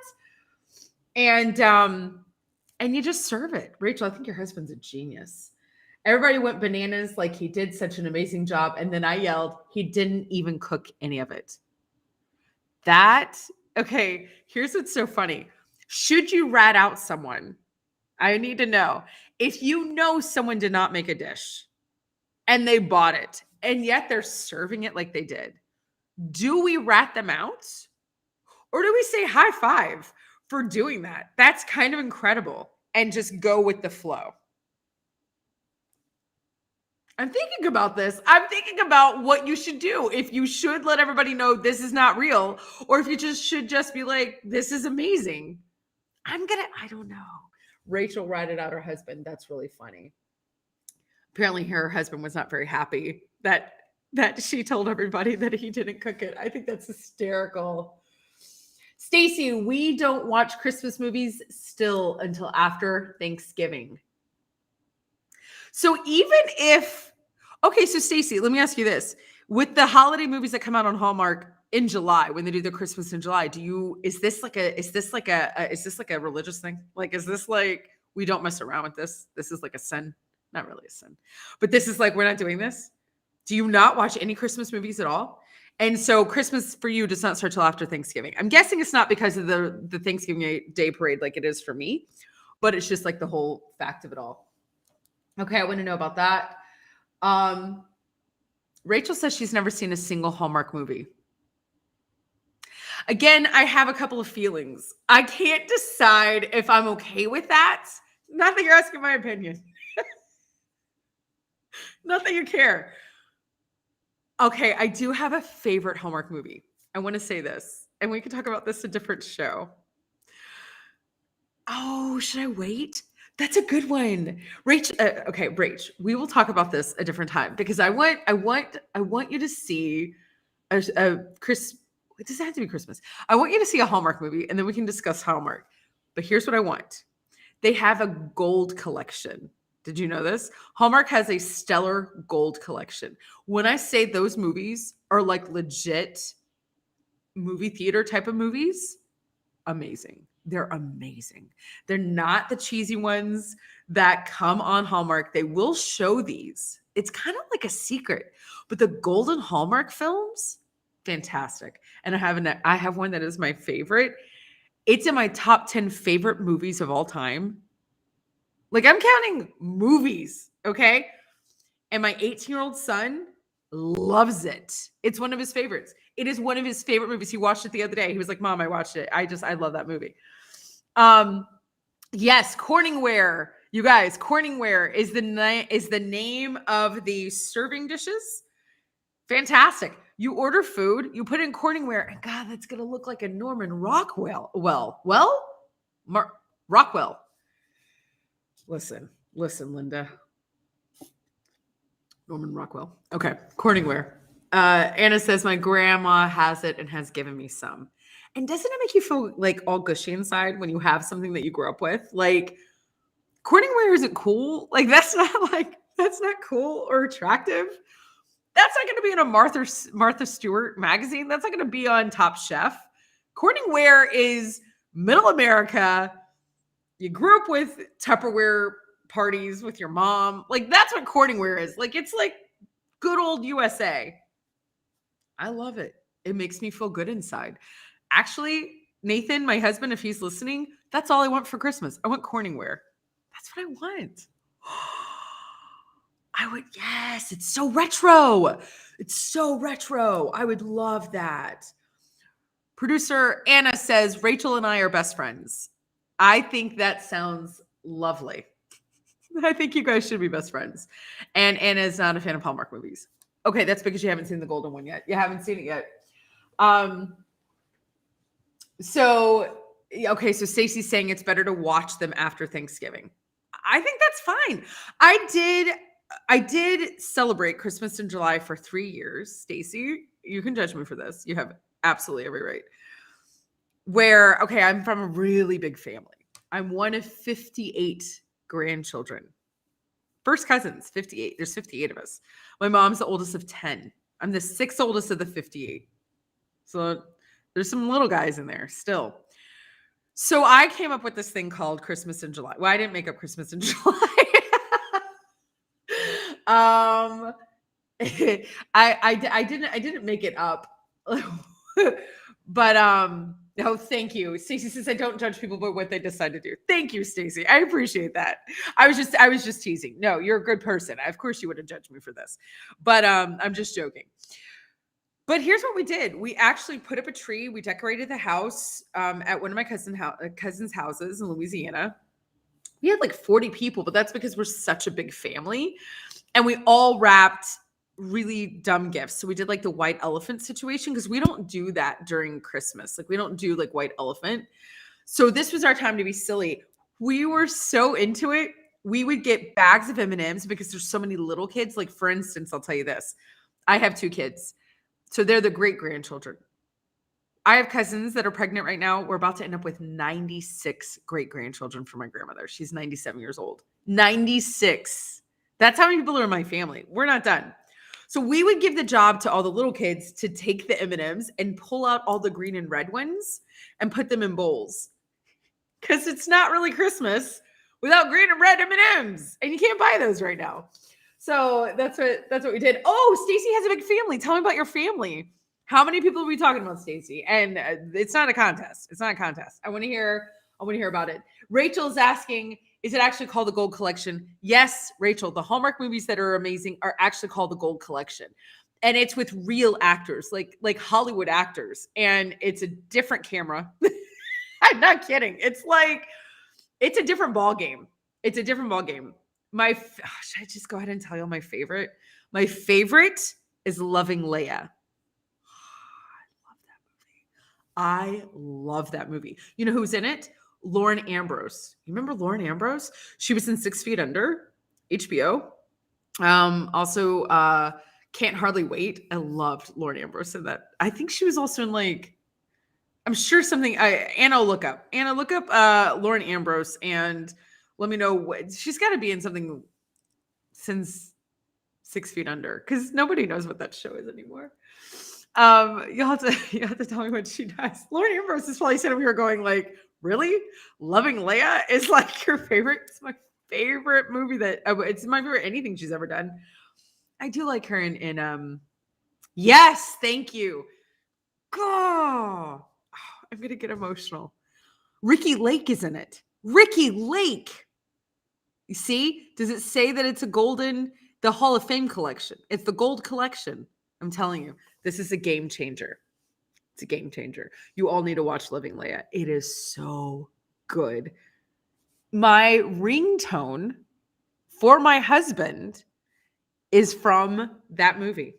And you just serve it. Rachel, I think your husband's a genius. Everybody went bananas like he did such an amazing job. And then I yelled, he didn't even cook any of it. Okay, here's what's so funny. Should you rat out someone? I need to know. If you know someone did not make a dish and they bought it, and yet they're serving it like they did, do we rat them out? Or do we say high five for doing that? That's kind of incredible. And just go with the flow. I'm thinking about this. I'm thinking about what you should do. If you should let everybody know this is not real, or if you should just be like, this is amazing. I don't know. Rachel ratted out her husband. That's really funny. Apparently her husband was not very happy that she told everybody that he didn't cook it. I think that's hysterical. Stacy, we don't watch Christmas movies still until after Thanksgiving. So so Stacy, let me ask you this. With the holiday movies that come out on Hallmark in July, when they do their Christmas in July, is this like a religious thing? Like, is this like, we don't mess around with this? This is like a sin? Not really a sin, but this is like, we're not doing this. Do you not watch any Christmas movies at all? And so Christmas for you does not start till after Thanksgiving. I'm guessing it's not because of the Thanksgiving Day parade like it is for me, but it's just like the whole fact of it all. Okay, I want to know about that. Rachel says she's never seen a single Hallmark movie. Again, I have a couple of feelings. I can't decide if I'm okay with that. Not that you're asking my opinion. Not that you care. Okay, I do have a favorite Hallmark movie. I want to say this, and we can talk about this a different show. Oh, should I wait? That's a good one. Rach, we will talk about this a different time because I want you to see a Chris. It doesn't have to be Christmas. I want you to see a Hallmark movie and then we can discuss Hallmark. But here's what I want. They have a gold collection. Did you know this? Hallmark has a stellar gold collection. When I say those movies are like legit movie theater type of movies, amazing. They're amazing. They're not the cheesy ones that come on Hallmark. They will show these. It's kind of like a secret, but the golden Hallmark films, fantastic. And I have one that is my favorite. It's in my top 10 favorite movies of all time. Like, I'm counting movies, okay? And my 18-year-old son loves it. It's one of his favorites. It is one of his favorite movies. He watched it the other day. He was like, Mom, I watched it. I love that movie. Yes, Corningware. You guys, Corningware is the name of the serving dishes. Fantastic. You order food, you put in Corningware, and God, that's going to look like a Norman Rockwell. Rockwell. Listen, Linda. Norman Rockwell. Okay, Corningware. Anna says, my grandma has it and has given me some. And doesn't it make you feel like all gushy inside when you have something that you grew up with? Like, Corningware isn't cool. Like, that's not cool or attractive. That's not going to be in a Martha Stewart magazine. That's not going to be on Top Chef. Corningware is middle America. You grew up with Tupperware parties with your mom. Like, that's what Corningware is. Like, it's like good old USA. I love it. It makes me feel good inside. Actually, Nathan, my husband, if he's listening, that's all I want for Christmas. I want Corningware. That's what I want. I would, yes, it's so retro. It's so retro. I would love that. Producer Anna says, Rachel and I are best friends. I think that sounds lovely. I think you guys should be best friends. And Anna is not a fan of Hallmark movies. Okay, that's because you haven't seen the golden one yet. You haven't seen it yet. So Stacey's saying it's better to watch them after Thanksgiving. I think that's fine. I did celebrate Christmas in July for 3 years. Stacey, you can judge me for this. You have absolutely every right. I'm from a really big family. I'm one of 58 grandchildren. First cousins, 58. There's 58 of us. My mom's the oldest of 10. I'm the sixth oldest of the 58. So there's some little guys in there still. So I came up with this thing called Christmas in July. Well, I didn't make up Christmas in July. I didn't make it up. But no, thank you. Stacey says I don't judge people by what they decide to do. Thank you, Stacey. I appreciate that. I was just teasing. No, you're a good person. Of course you would have judged me for this. But I'm just joking. But here's what we did. We actually put up a tree. We decorated the house at one of my cousin's houses in Louisiana. We had like 40 people, but that's because we're such a big family. And we all wrapped really dumb gifts. So we did like the white elephant situation because we don't do that during Christmas. Like we don't do like white elephant. So this was our time to be silly. We were so into it. We would get bags of M&Ms because there's so many little kids. Like for instance, I'll tell you this. I have 2 kids. So they're the great grandchildren. I have cousins that are pregnant right now. We're about to end up with 96 great grandchildren for my grandmother. She's 97 years old. 96. That's how many people are in my family. We're not done. So we would give the job to all the little kids to take the M&Ms and pull out all the green and red ones and put them in bowls. Because it's not really Christmas without green and red M&Ms. And you can't buy those right now. So that's what we did. Oh, Stacey has a big family. Tell me about your family. How many people are we talking about, Stacey? And it's not a contest. It's not a contest. I want to hear about it. Rachel's asking, is it actually called the Gold Collection? Yes, Rachel. The Hallmark movies that are amazing are actually called the Gold Collection. And it's with real actors, like Hollywood actors. And it's a different camera. I'm not kidding. It's a different ball game. It's a different ball game. Should I just go ahead and tell you my favorite? My favorite is Loving Leia. I love that movie. You know who's in it? Lauren Ambrose. You remember Lauren Ambrose? She was in 6 Feet Under, HBO. Also, Can't Hardly Wait. I loved Lauren Ambrose in that. I think she was also in I'm sure something. Anna, look up Lauren Ambrose and let me know what she's got to be in something since 6 Feet Under because nobody knows what that show is anymore. You'll have to tell me what she does. Lauren Ambrose is probably sitting here going like, really? Loving Leia is like your favorite? It's my favorite movie it's my favorite anything she's ever done. I do like her in yes, thank you. God, I'm gonna get emotional. Ricky Lake is in it. Ricky Lake. You see? Does it say that it's the Hall of Fame collection? It's the gold collection. I'm telling you, this is a game changer. It's a game changer. You all need to watch Living Leia. It is so good. My ringtone for my husband is from that movie.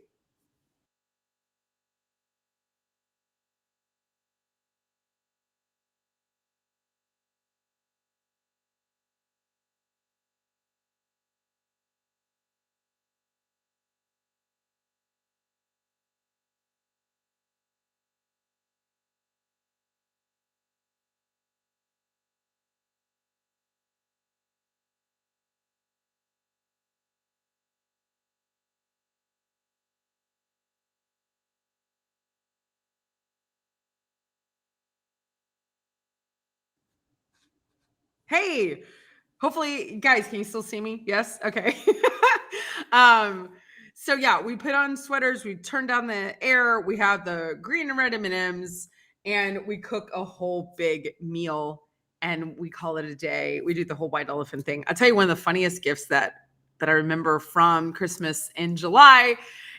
Hey, hopefully, guys, can you still see me? Yes? Okay. um, so yeah, we put on sweaters, we turn down the air, we have the green and red M&Ms, and we cook a whole big meal and we call it a day. We do the whole white elephant thing. I'll tell you one of the funniest gifts that I remember from Christmas in July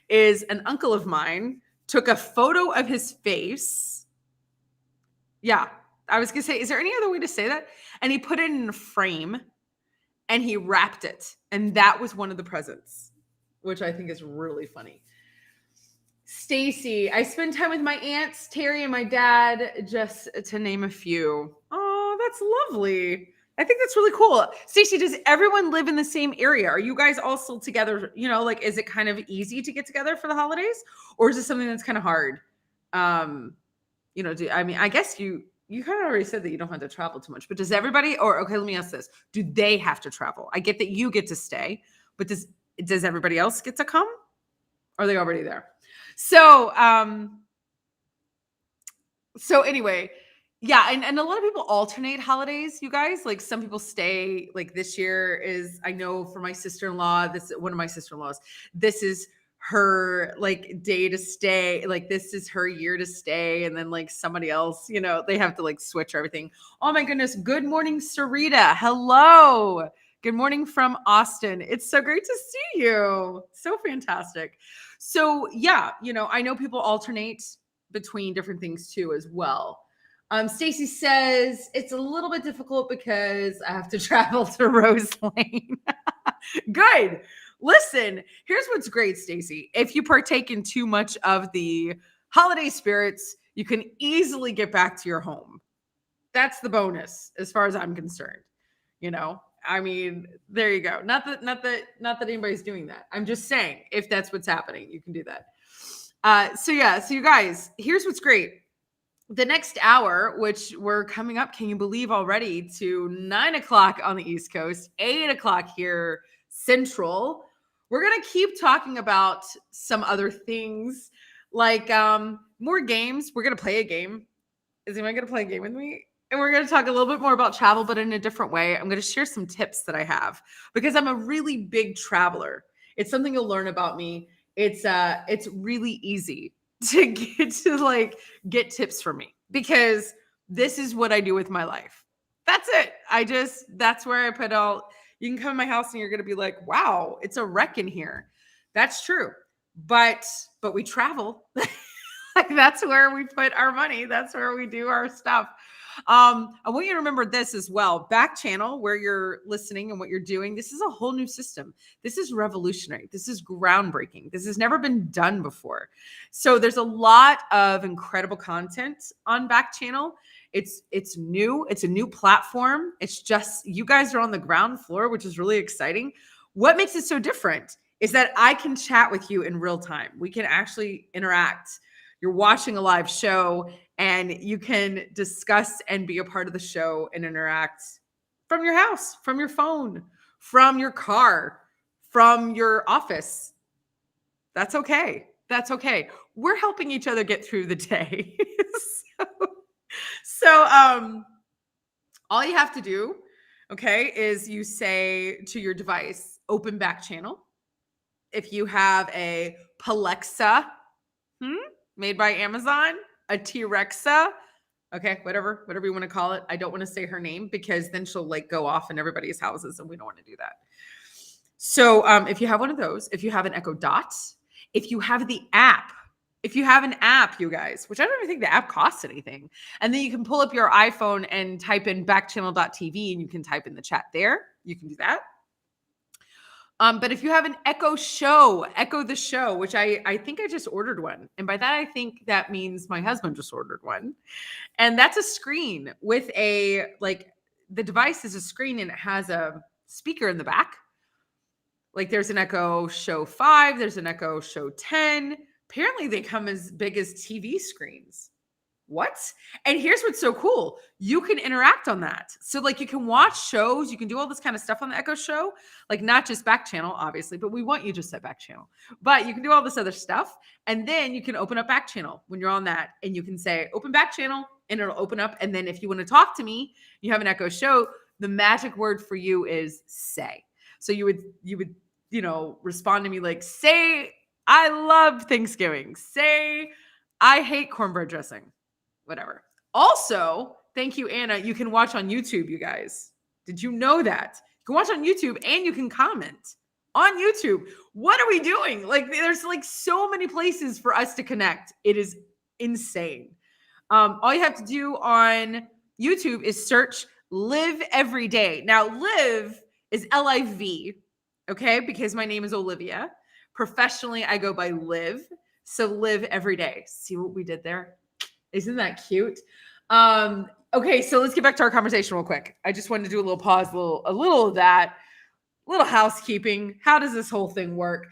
is an uncle of mine took a photo of his face. Yeah, I was gonna say, is there any other way to say that? And he put it in a frame and he wrapped it. And that was one of the presents, which I think is really funny. Stacy, I spend time with my aunts, Terry and my dad, just to name a few. Oh, that's lovely. I think that's really cool. Stacy, does everyone live in the same area? Are you guys all still together? You know, like, is it kind of easy to get together for the holidays? Or is it something that's kind of hard? I guess you kind of already said that you don't have to travel too much, but does everybody, or okay, let me ask this. Do they have to travel? I get that you get to stay, but does everybody else get to come? Or are they already there? So anyway, yeah, and a lot of people alternate holidays, you guys. Like some people stay, like this year is, I know for my sister-in-law, this one of my sister-in-laws, this is her like day to stay, like this is her year to stay, and then like somebody else, they have to like switch everything. Oh my goodness. Good morning, Sarita. Hello. Good morning from Austin. It's so great to see you. So fantastic. So yeah, I know people alternate between different things too as well. Stacy says it's a little bit difficult because I have to travel to Rose Lane. Good. Listen, here's what's great, Stacy. If you partake in too much of the holiday spirits, you can easily get back to your home. That's the bonus as far as I'm concerned. I mean, there you go. Not that anybody's doing that. I'm just saying, if that's what's happening, you can do that. So you guys, here's what's great. The next hour, which we're coming up, can you believe already, to 9:00 on the East Coast, 8:00 here Central. We're going to keep talking about some other things like more games. We're going to play a game. Is anyone going to play a game with me? And we're going to talk a little bit more about travel, but in a different way. I'm going to share some tips that I have because I'm a really big traveler. It's something you'll learn about me. It's really easy to get tips from me because this is what I do with my life. That's it. That's where I put all. You can come to my house and you're going to be like, wow, it's a wreck in here. That's true. But we travel. Like that's where we put our money. That's where we do our stuff. I want you to remember this as well. Backchannel, where you're listening and what you're doing, this is a whole new system. This is revolutionary. This is groundbreaking. This has never been done before. So there's a lot of incredible content on Backchannel. It's new. It's a new platform. It's just you guys are on the ground floor, which is really exciting. What makes it so different is that I can chat with you in real time. We can actually interact. You're watching a live show and you can discuss and be a part of the show and interact from your house, from your phone, from your car, from your office. That's okay. That's okay. We're helping each other get through the day. So all you have to do, okay, is you say to your device, open Backchannel. If you have a Palexa, made by Amazon, a T-Rexa, okay, whatever you want to call it. I don't want to say her name because then she'll like go off in everybody's houses and we don't want to do that. So if you have one of those, if you have an Echo Dot, if you have the app, you guys, which I don't even think the app costs anything. And then you can pull up your iPhone and type in backchannel.tv and you can type in the chat there. You can do that. But if you have an Echo the Show, which I think I just ordered one. And by that, I think that means my husband just ordered one. And that's a screen with the device is a screen and it has a speaker in the back. Like there's an Echo Show 5, there's an Echo Show 10. Apparently they come as big as TV screens. What? And here's what's so cool. You can interact on that. So like you can watch shows, you can do all this kind of stuff on the Echo Show, like not just Backchannel, obviously, but we want you just at Backchannel. But you can do all this other stuff. And then you can open up Backchannel when you're on that. And you can say, open Backchannel, and it'll open up. And then if you want to talk to me, you have an Echo Show, the magic word for you is say. So you would, respond to me like, say, I love Thanksgiving. Say, I hate cornbread dressing. Whatever. Also, thank you, Anna. You can watch on YouTube, you guys. Did you know that? You can watch on YouTube and you can comment on YouTube. What are we doing? Like, there's like so many places for us to connect. It is insane. All you have to do on YouTube is search Liv Every Day. Now, Liv is Liv, okay? Because my name is Olivia. Professionally, I go by Liv. So Liv Every Day. See what we did there? Isn't that cute? Okay, so let's get back to our conversation real quick. I just wanted to do a little pause, a little of that, a little housekeeping. How does this whole thing work?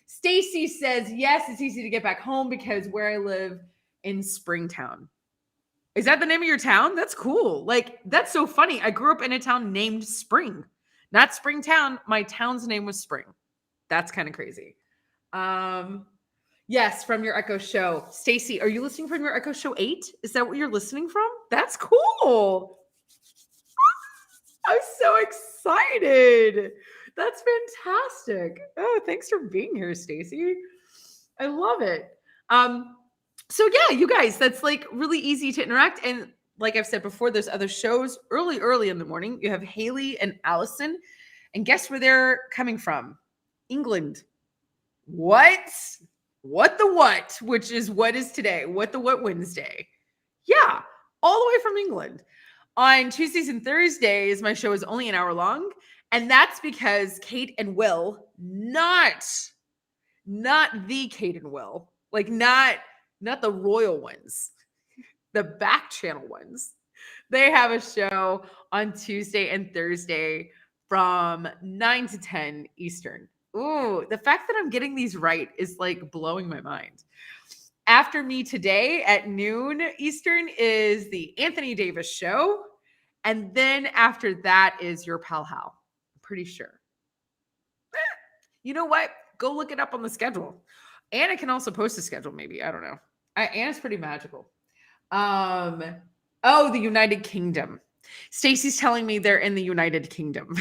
Stacy says, yes, it's easy to get back home because where I live in Springtown. Is that the name of your town? That's cool. Like, that's so funny. I grew up in a town named Spring, not Springtown. My town's name was Spring. That's kind of crazy. Yes, from your Echo Show. Stacy, are you listening from your Echo Show 8? Is that what you're listening from? That's cool. I'm so excited. That's fantastic. Oh, thanks for being here, Stacy. I love it. So yeah, you guys, that's like really easy to interact. And like I've said before, there's other shows early in the morning. You have Haley and Allison. And guess where they're coming from? England. What? What the what? Which is what is today? What the what Wednesday? Yeah, all the way from England. On Tuesdays and Thursdays, my show is only an hour long. And that's because Kate and Will, not the Kate and Will, like not the royal ones, the Backchannel ones. They have a show on Tuesday and Thursday from 9 to 10 Eastern. Ooh, the fact that I'm getting these right is like blowing my mind. After me today at noon Eastern is the Anthony Davis Show. And then after that is your pal Hal. I'm pretty sure. You know what? Go look it up on the schedule. Anna can also post a schedule, maybe. I don't know. Anna's pretty magical. The United Kingdom. Stacy's telling me they're in the United Kingdom.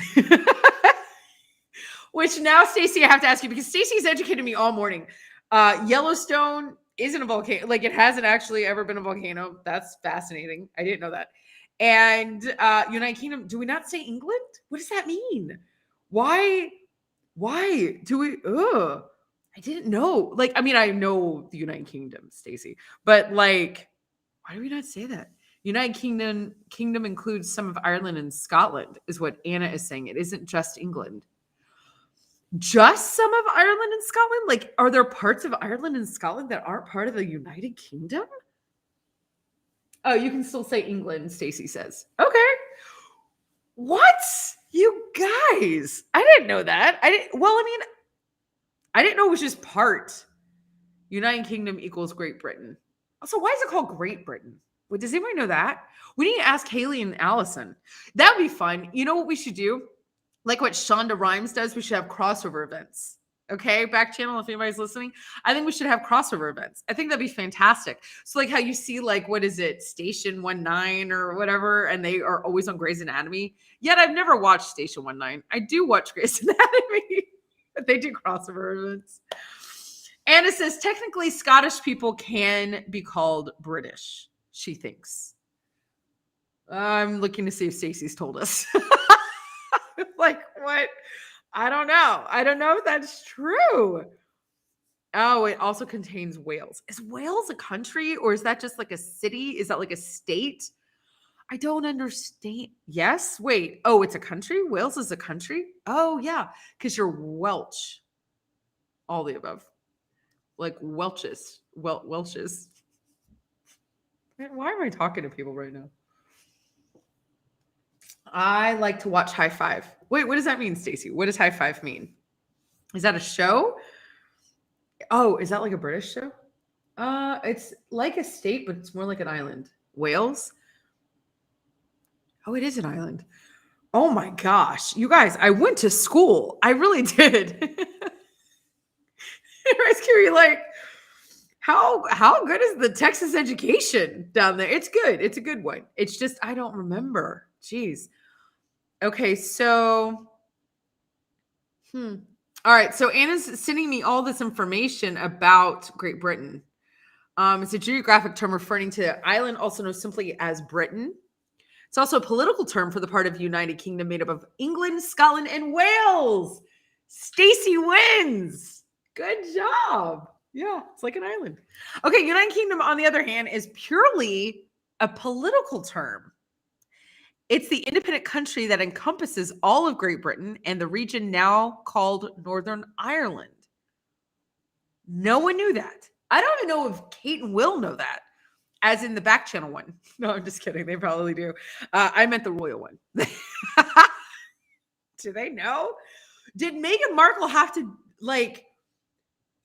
Which now, Stacy, I have to ask you, because Stacy's educated me all morning. Yellowstone isn't a volcano. Like, it hasn't actually ever been a volcano. That's fascinating. I didn't know that. And United Kingdom, do we not say England? What does that mean? Why do we? I didn't know. Like, I mean, I know the United Kingdom, Stacy, but like, why do we not say that? United Kingdom includes some of Ireland and Scotland, is what Anna is saying. It isn't just England. Just some of Ireland and Scotland? Like, are there parts of Ireland and Scotland that aren't part of the United Kingdom? Oh, you can still say England, Stacy says. Okay. What? You guys. I didn't know that. I didn't know it was just part. United Kingdom equals Great Britain. Also, why is it called Great Britain? Wait, does anybody know that? We need to ask Haley and Allison. That would be fun. You know what we should do? Like what Shonda Rhimes does, we should have crossover events. Okay, Backchannel, if anybody's listening, I think we should have crossover events. I think that'd be fantastic. So like how you see like, what is it, Station 19 or whatever, and they are always on Grey's Anatomy. Yet I've never watched Station 19. I do watch Grey's Anatomy, but they do crossover events. Anna says, technically Scottish people can be called British, she thinks. I'm looking to see if Stacey's told us. Like, what? I don't know. I don't know if that's true. Oh, it also contains Wales. Is Wales a country or is that just like a city? Is that like a state? I don't understand. Yes. Wait. Oh, it's a country? Wales is a country? Oh, yeah. Because you're Welsh. All the above. Like Welches. Welches. Man, why am I talking to people right now? I like to watch High Five. Wait, what does that mean, Stacy? What does High Five mean? Is that a show? Oh, is that like a British show? It's like a state, but it's more like an island. Wales? Oh, it is an island. Oh my gosh. You guys, I went to school. I really did. You're like, how good is the Texas education down there? It's good. It's a good one. It's just, I don't remember. Jeez. Okay, so all right, so Anna's sending me all this information about Great Britain. It's a geographic term referring to the island also known simply as Britain. It's also a political term for the part of the United Kingdom made up of England, Scotland, and Wales. Stacy wins. Good job. Yeah, it's like an island. Okay, United Kingdom, on the other hand, is purely a political term. It's the independent country that encompasses all of Great Britain and the region now called Northern Ireland. No one knew that. I don't even know if Kate and Will know that, as in the Backchannel one. No, I'm just kidding. They probably do. I meant the royal one. Do they know? Did Meghan Markle have to, like,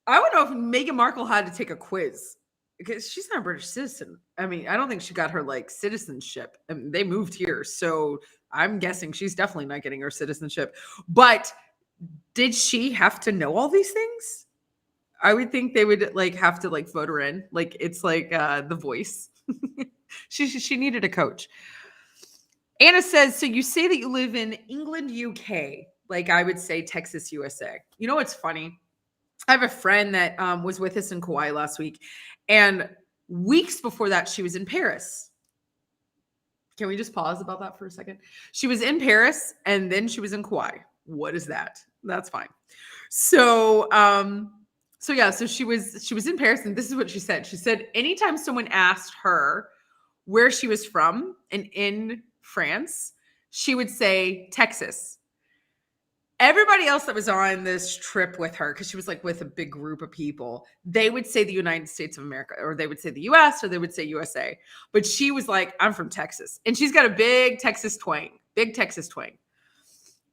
I would know if Meghan Markle had to take a quiz because she's not a British citizen. I mean, I don't think she got her like citizenship. I mean, they moved here. So I'm guessing she's definitely not getting her citizenship. But did she have to know all these things? I would think they would like have to like vote her in. Like it's like The Voice. she needed a coach. Anna says, so you say that you live in England, UK. Like I would say Texas, USA. You know what's funny? I have a friend that was with us in Kauai last week. And weeks before that, she was in Paris. Can we just pause about that for a second? She was in Paris and then she was in Kauai. What is that? That's fine. So so she was in Paris and this is what she said. She said anytime someone asked her where she was from and in France, she would say Texas. Everybody else that was on this trip with her, because she was like with a big group of people, they would say the United States of America, or they would say the US, or they would say USA. But she was like, I'm from Texas. And she's got a big Texas twang.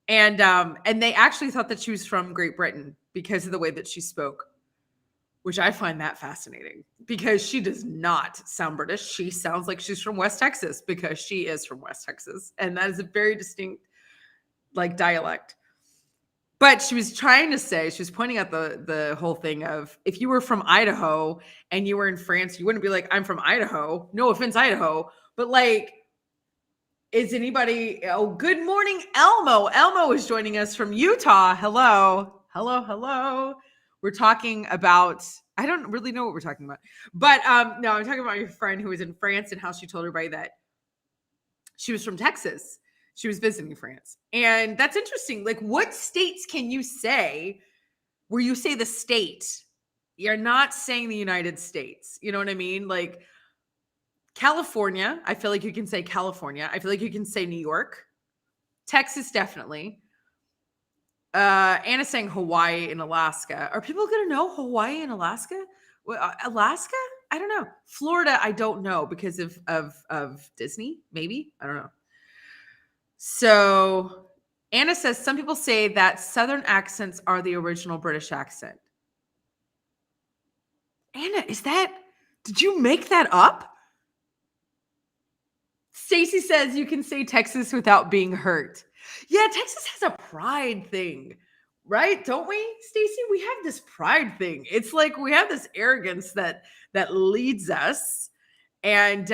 And they actually thought that she was from Great Britain because of the way that she spoke, which I find that fascinating because she does not sound British. She sounds like she's from West Texas because she is from West Texas. And that is a very distinct like dialect. But she was trying to say, she was pointing out the whole thing of if you were from Idaho and you were in France, you wouldn't be like, I'm from Idaho. No offense, Idaho. But like, is anybody, oh, good morning, Elmo. Elmo is joining us from Utah. Hello. We're talking about, I don't really know what we're talking about. But no, I'm talking about your friend who was in France and how she told everybody that she was from Texas. She was visiting France. And that's interesting. Like, what states can you say where you say the state? You're not saying the United States. You know what I mean? Like, California, I feel like you can say California. I feel like you can say New York. Texas, definitely. Anna's saying Hawaii and Alaska. Are people going to know Hawaii and Alaska? Alaska? I don't know. Florida, I don't know because of Disney, maybe. I don't know. So Anna says some people say that Southern accents are the original British accent. Anna, did you make that up? Stacy says you can say Texas without being hurt. Yeah, Texas has a pride thing, right? Don't we, Stacy? We have this pride thing. It's like we have this arrogance that leads us. And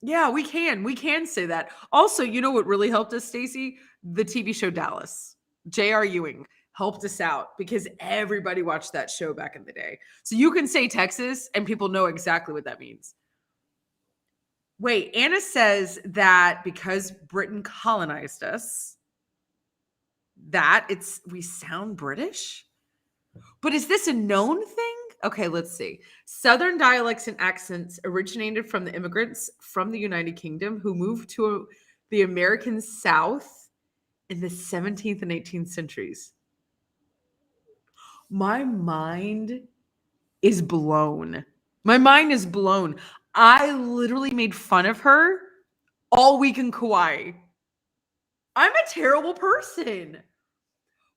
yeah, we can say that. Also, you know what really helped us, Stacy? The TV show Dallas. J.R. Ewing helped us out because everybody watched that show back in the day. So you can say Texas and people know exactly what that means. Wait, Anna says that because Britain colonized us, that we sound British? But is this a known thing? Okay, let's see. Southern dialects and accents originated from the immigrants from the United Kingdom who moved to the American South in the 17th and 18th centuries. My mind is blown. I literally made fun of her all week in Kauai. I'm a terrible person.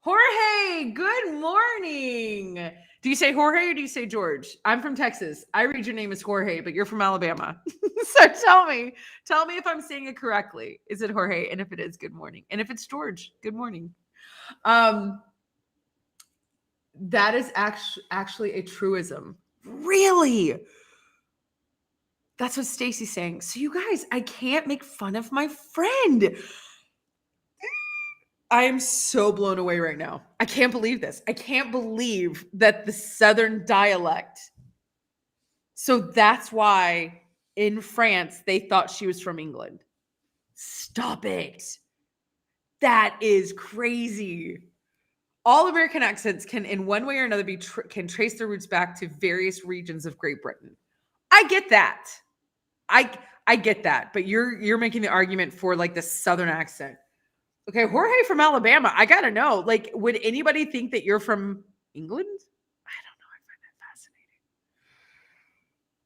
Jorge, good morning. Do you say Jorge or do you say George? I'm from Texas. I read your name as Jorge, but you're from Alabama. So tell me if I'm saying it correctly. Is it Jorge? And if it is, good morning. And if it's George, good morning. That is actually a truism. Really? That's what Stacy's saying. So you guys, I can't make fun of my friend. I am so blown away right now. I can't believe this. I can't believe that the Southern dialect. So that's why in France, they thought she was from England. Stop it. That is crazy. All American accents can, in one way or another, can trace their roots back to various regions of Great Britain. I get that. I get that, but you're making the argument for like the Southern accent. Okay, Jorge from Alabama. I gotta know. Like, would anybody think that you're from England? I don't know. I find that fascinating.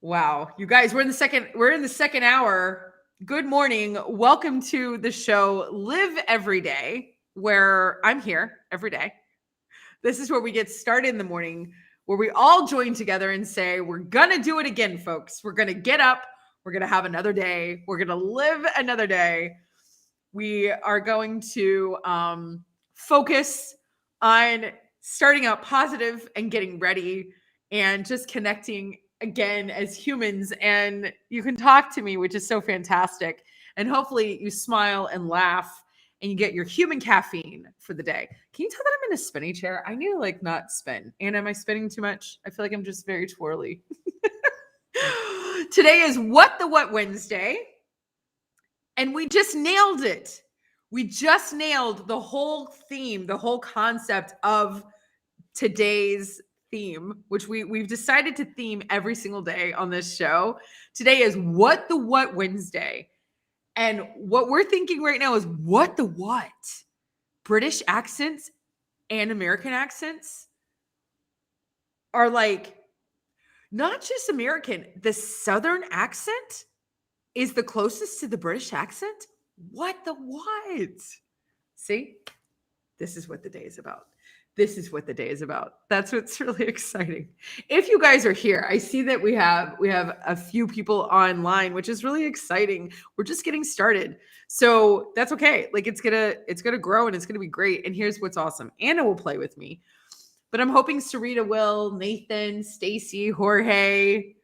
Wow, you guys, we're in the second hour. Good morning. Welcome to the show Live Every Day, where I'm here every day. This is where we get started in the morning, where we all join together and say, we're gonna do it again, folks. We're gonna get up. We're gonna have another day. We're gonna live another day. We are going to focus on starting out positive and getting ready and just connecting again as humans. And you can talk to me, which is so fantastic. And hopefully you smile and laugh and you get your human caffeine for the day. Can you tell that I'm in a spinny chair? I need to like not spin. And am I spinning too much? I feel like I'm just very twirly. Today is What the What Wednesday. And we just nailed it. We just nailed the whole theme, the whole concept of today's theme, which we've decided to theme every single day on this show. Today is What the What Wednesday. And what we're thinking right now is what the what? British accents and American accents are like not just American. The Southern accent is the closest to the British accent. What the what? See, this is what the day is about. This is what the day is about. That's what's really exciting. If you guys are here, I see that we have a few people online, which is really exciting. We're just getting started. So that's okay. Like it's gonna grow and it's gonna be great. And here's what's awesome. Anna will play with me. But I'm hoping Sarita will, Nathan, Stacy, Jorge,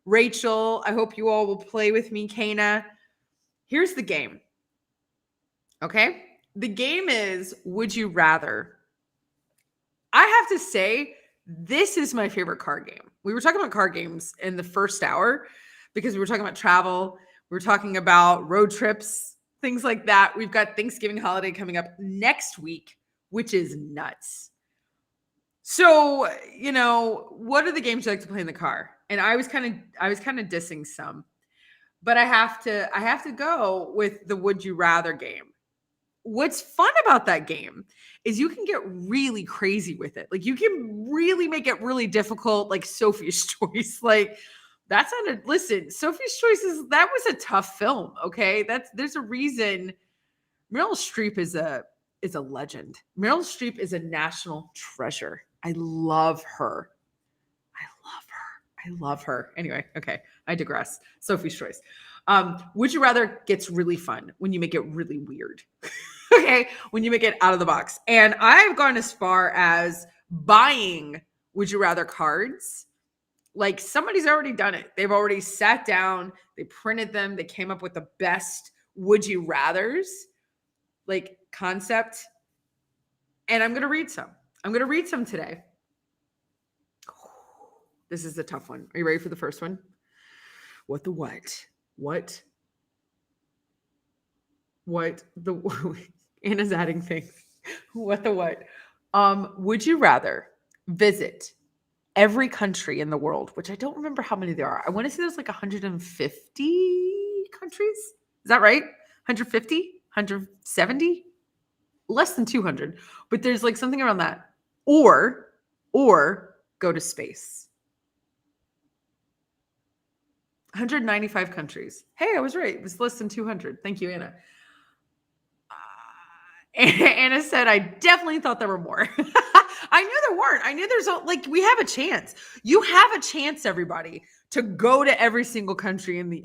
Rachel. I hope you all will play with me, Kana. Here's the game. Okay? The game is Would You Rather? I have to say, this is my favorite card game. We were talking about card games in the first hour because we were talking about travel. We were talking about road trips, things like that. We've got Thanksgiving holiday coming up next week, which is nuts. So, you know, what are the games you like to play in the car? And I was kind of dissing some, but I have to go with the Would You Rather game. What's fun about that game is you can get really crazy with it. Like you can really make it really difficult, like Sophie's Choice. Like listen, Sophie's Choice that was a tough film. Okay. There's a reason Meryl Streep is a legend. Meryl Streep is a national treasure. I love her. I love her. Anyway, okay. I digress. Sophie's Choice. Would You Rather gets really fun when you make it really weird. Okay, when you make it out of the box. And I've gone as far as buying Would You Rather cards. Like somebody's already done it. They've already sat down, they printed them, they came up with the best Would You Rathers, like concept. And I'm going to read some. I'm going to read some today. This is a tough one. Are you ready for the first one? What the what? What the Anna's adding things. What the what? Would you rather visit every country in the world, which I don't remember how many there are. I want to say there's like 150 countries. Is that right? 150? 170? Less than 200. But there's like something around that. Or go to space. 195 countries. Hey, I was right. It was less than 200. Thank you, Anna. Anna said, I definitely thought there were more. I knew there weren't. I knew there's we have a chance. You have a chance, everybody, to go to every single country in the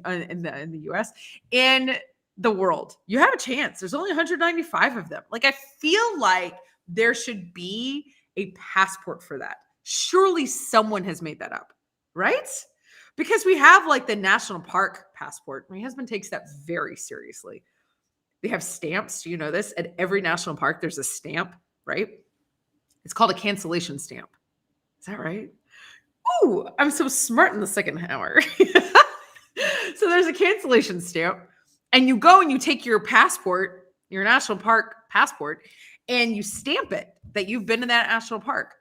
US, in the world. You have a chance. There's only 195 of them. Like, I feel like there should be a passport for that. Surely someone has made that up, right? Because we have like the national park passport. My husband takes that very seriously. They have stamps. Do you know this? At every national park, there's a stamp, right? It's called a cancellation stamp. Is that right? Ooh, I'm so smart in the second hour. So there's a cancellation stamp, and you go and you take your passport, your national park passport, and you stamp it that you've been to that national park.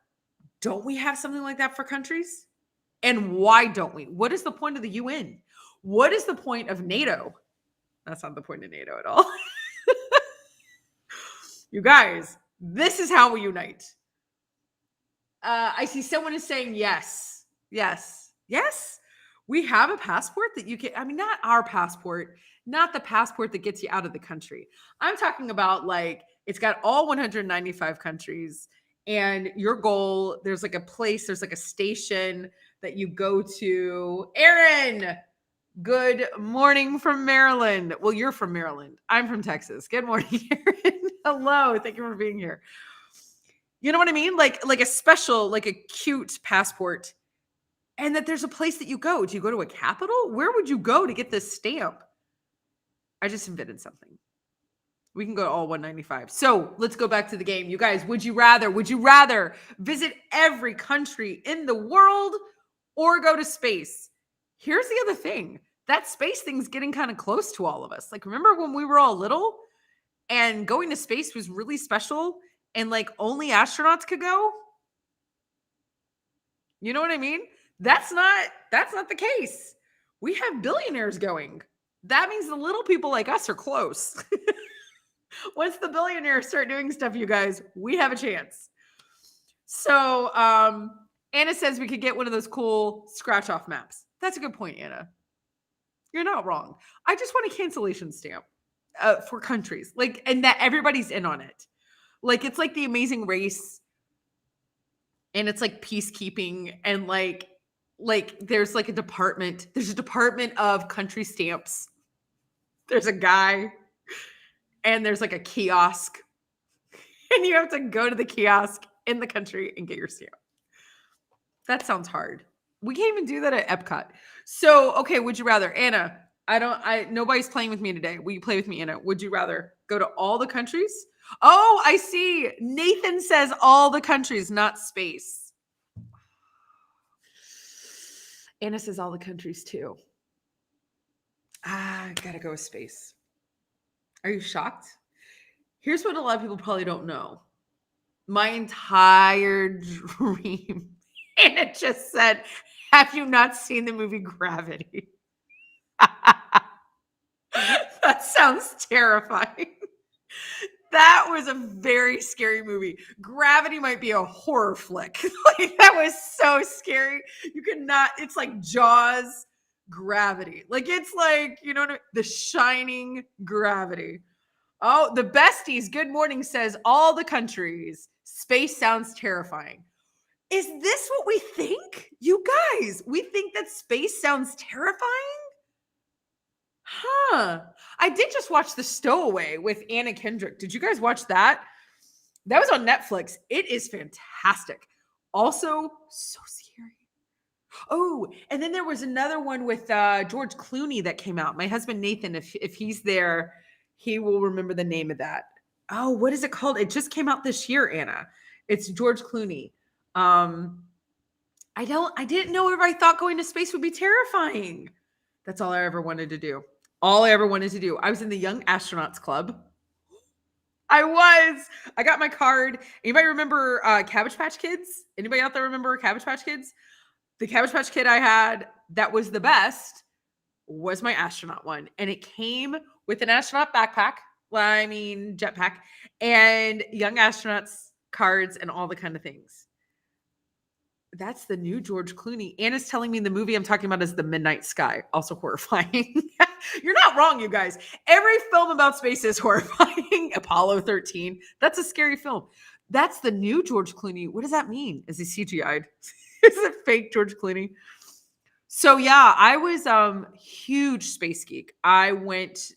Don't we have something like that for countries? And why don't we? What is the point of the UN? What is the point of NATO? That's not the point of NATO at all. You guys, this is how we unite. I see someone is saying yes. Yes. Yes. We have a passport that you can, I mean, not our passport, not the passport that gets you out of the country. I'm talking about like, it's got all 195 countries, and your goal, there's like a place, there's like a station that you go to. Aaron, good morning from Maryland. Well, you're from Maryland. I'm from Texas. Good morning, Aaron. Hello. Thank you for being here. You know what I mean? Like a special, like a cute passport. And that there's a place that you go. Do you go to a capital? Where would you go to get this stamp? I just invented something. We can go to all 195. So let's go back to the game. You guys, would you rather visit every country in the world or go to space? Here's the other thing. That space thing's getting kind of close to all of us. Like, remember when we were all little and going to space was really special and like only astronauts could go? You know what I mean? That's not the case. We have billionaires going. That means the little people like us are close. Once the billionaires start doing stuff, you guys, we have a chance. So Anna says we could get one of those cool scratch off maps. That's a good point, Anna. You're not wrong. I just want a cancellation stamp for countries, like, and that everybody's in on it. Like, it's like the Amazing Race, and it's like peacekeeping, and like there's like a department. There's a department of country stamps. There's a guy, and there's like a kiosk, and you have to go to the kiosk in the country and get your stamp. That sounds hard. We can't even do that at Epcot. So, okay, would you rather, Anna? Nobody's playing with me today. Will you play with me, Anna? Would you rather go to all the countries? Oh, I see. Nathan says all the countries, not space. Anna says all the countries too. I gotta go with space. Are you shocked? Here's what a lot of people probably don't know. My entire dream, and it just said, have you not seen the movie Gravity? That sounds terrifying. That was a very scary movie. Gravity might be a horror flick. Like, that was so scary. You could not, it's like Jaws Gravity. Like, it's like, you know what I mean? The Shining Gravity. Oh, the besties, good morning, says all the countries. Space sounds terrifying. Is this what we think? You guys, we think that space sounds terrifying? Huh. I did just watch The Stowaway with Anna Kendrick. Did you guys watch that? That was on Netflix. It is fantastic. Also, so scary. Oh, and then there was another one with George Clooney that came out. My husband Nathan, if he's there, he will remember the name of that. Oh, what is it called? It just came out this year, Anna. It's George Clooney. I didn't know everybody thought going to space would be terrifying. That's all I ever wanted to do. All I ever wanted to do. I was in the Young Astronauts Club. I got my card. Anybody remember Cabbage Patch Kids? Anybody out there remember Cabbage Patch Kids? The Cabbage Patch Kid I had that was the best was my astronaut one. And it came with an astronaut backpack. Well, I mean, jetpack. And Young Astronauts cards and all the kind of things. That's the new George Clooney. Anna's telling me the movie I'm talking about is The Midnight Sky. Also horrifying. You're not wrong, you guys. Every film about space is horrifying. Apollo 13. That's a scary film. That's the new George Clooney. What does that mean? Is he CGI'd? Is it fake George Clooney? So yeah, I was huge space geek.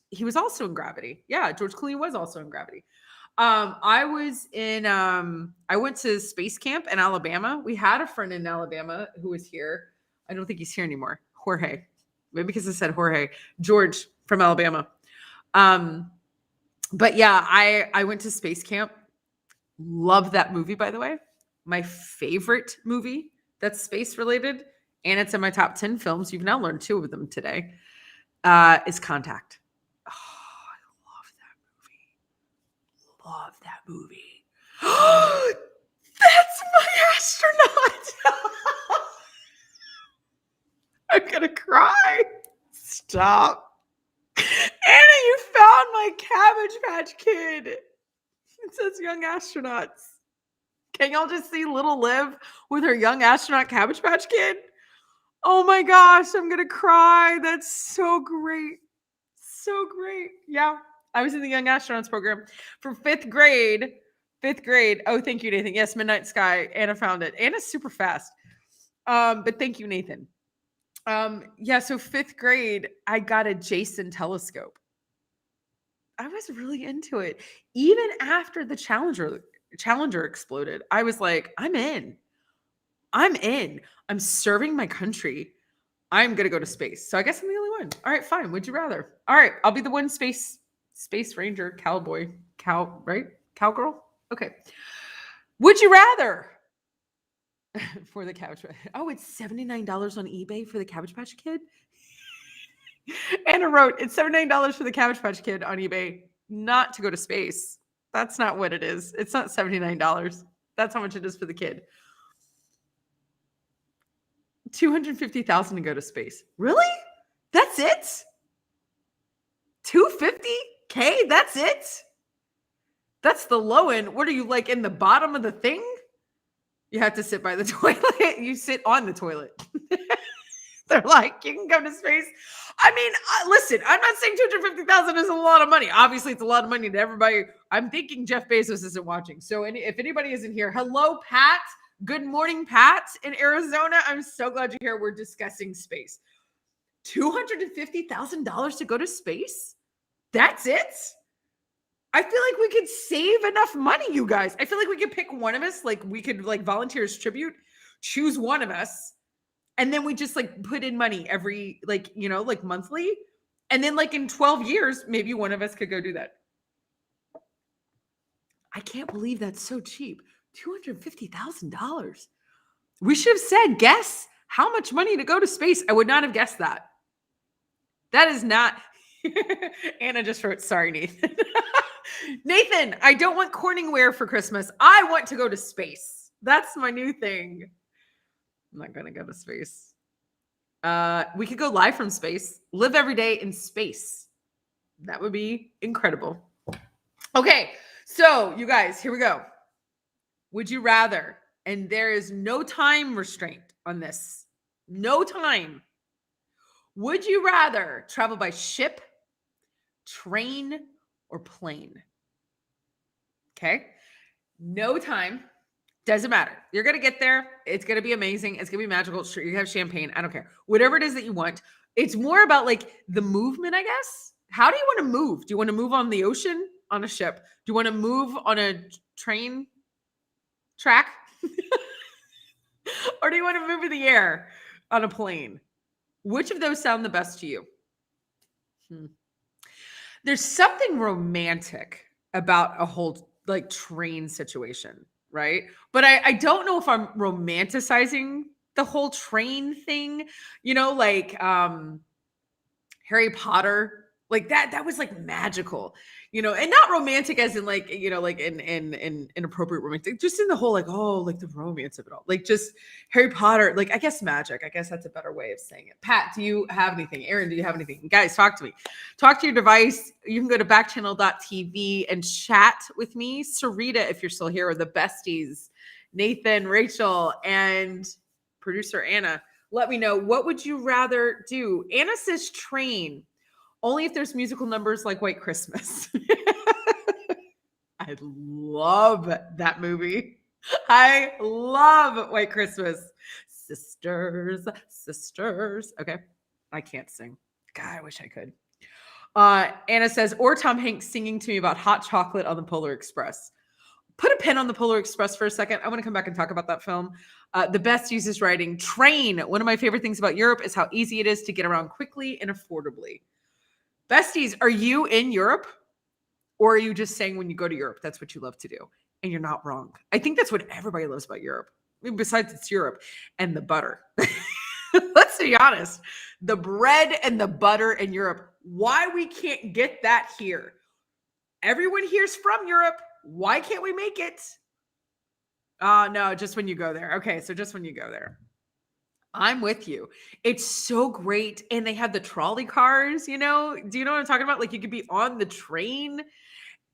He was also in Gravity. Yeah, George Clooney was also in Gravity. I went to space camp in Alabama. We had a friend in Alabama who was here. I don't think he's here anymore. Jorge. Maybe because I said Jorge. George from Alabama. But yeah, I went to space camp. Love that movie, by the way. My favorite movie that's space related, and it's in my top 10 films. You've now learned 2 of them today. Is Contact. Oh, I love that movie. That's my astronaut. I'm gonna cry. Stop. Anna, you found my Cabbage Patch Kid. It says young astronauts. Can y'all just see little Liv with her young astronaut Cabbage Patch Kid? Oh my gosh, I'm gonna cry. That's so great. So great. Yeah. I was in the Young Astronauts program for 5th grade. 5th grade. Oh, thank you, Nathan. Yes, Midnight Sky. Anna found it. Anna's super fast. But thank you, Nathan. Yeah, so 5th grade, I got a Jason telescope. I was really into it. Even after the Challenger exploded, I was like, I'm in. I'm serving my country. I'm gonna go to space. So I guess I'm the only one. All right, fine. Would you rather? All right, I'll be the one space ranger, cowboy, right? Cowgirl? Okay. Would you rather? For the Cabbage Patch. Oh, it's $79 on eBay for the Cabbage Patch Kid. Anna wrote, it's $79 for the Cabbage Patch Kid on eBay, not to go to space. That's not what it is. It's not $79. That's how much it is for the kid. $250,000 to go to space. Really? That's it? $250K? That's it? That's the low end. What are you, like, in the bottom of the thing? You have to sit by the toilet. You sit on the toilet. They're like, you can go to space. I mean, listen, I'm not saying $250,000 is a lot of money. Obviously, it's a lot of money to everybody. I'm thinking Jeff Bezos isn't watching. So if anybody isn't here, hello, Pat. Good morning, Pat in Arizona. I'm so glad you're here. We're discussing space. $250,000 to go to space? That's it? I feel like we could save enough money, you guys. I feel like we could pick one of us. Like we could like volunteer as tribute, choose one of us. And then we just like put in money every, like, you know, like monthly. And then like in 12 years, maybe one of us could go do that. I can't believe that's so cheap. $250,000. We should have said, guess how much money to go to space. I would not have guessed that. That is not. Anna just wrote, sorry, Nathan. Nathan, I don't want Corningware for Christmas. I want to go to space. That's my new thing. I'm not going to go to space. We could go live from space. Live every day in space. That would be incredible. Okay, so you guys, here we go. Would you rather? And there is no time restraint on this. No time. Would you rather travel by ship, train, or plane? Okay. No time. Doesn't matter. You're going to get there. It's going to be amazing. It's going to be magical. Sure, you have champagne. I don't care. Whatever it is that you want. It's more about like the movement, I guess. How do you want to move? Do you want to move on the ocean on a ship? Do you want to move on a train track? Or do you want to move in the air on a plane? Which of those sound the best to you? There's something romantic about a whole like train situation, right? But I don't know if I'm romanticizing the whole train thing, you know, like Harry Potter, like that was like magical, you know, and not romantic as in like, you know, like in inappropriate romantic, just in the whole like, oh, like the romance of it all, like just Harry Potter, like I guess magic. I guess that's a better way of saying it. Pat, do you have anything? Aaron, do you have anything? Guys, talk to me. Talk to your device. You can go to backchannel.tv and chat with me. Sarita, if you're still here, or the besties, Nathan, Rachel, and producer Anna. Let me know, what would you rather do? Anna says train. Only if there's musical numbers like White Christmas. I love that movie. I love White Christmas. Sisters. Okay. I can't sing. God, I wish I could. Anna says, or Tom Hanks singing to me about hot chocolate on the Polar Express. Put a pin on the Polar Express for a second. I want to come back and talk about that film. The Besties is writing, Train. One of my favorite things about Europe is how easy it is to get around quickly and affordably. Besties, are you in Europe? Or are you just saying when you go to Europe, that's what you love to do? And you're not wrong. I think that's what everybody loves about Europe. I mean, besides it's Europe and the butter. Let's be honest. The bread and the butter in Europe. Why we can't get that here? Everyone here's from Europe. Why can't we make it? No, just when you go there. Okay, so just when you go there. I'm with you. It's so great. And they have the trolley cars, you know? Do you know what I'm talking about? Like you could be on the train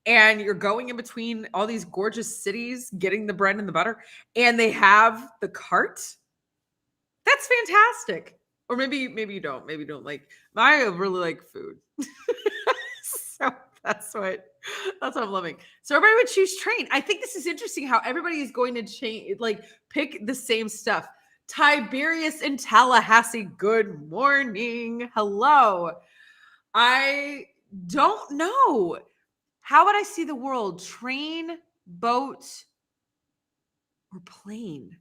and you're going in between all these gorgeous cities, getting the bread and the butter, and they have the cart. That's fantastic. Or maybe you don't. Maybe you don't like. I really like food. So that's what I'm loving. So everybody would choose train. I think this is interesting how everybody is going to change, like pick the same stuff. Tiberius in Tallahassee. Good morning. Hello. I don't know. How would I see the world? Train, boat, or plane?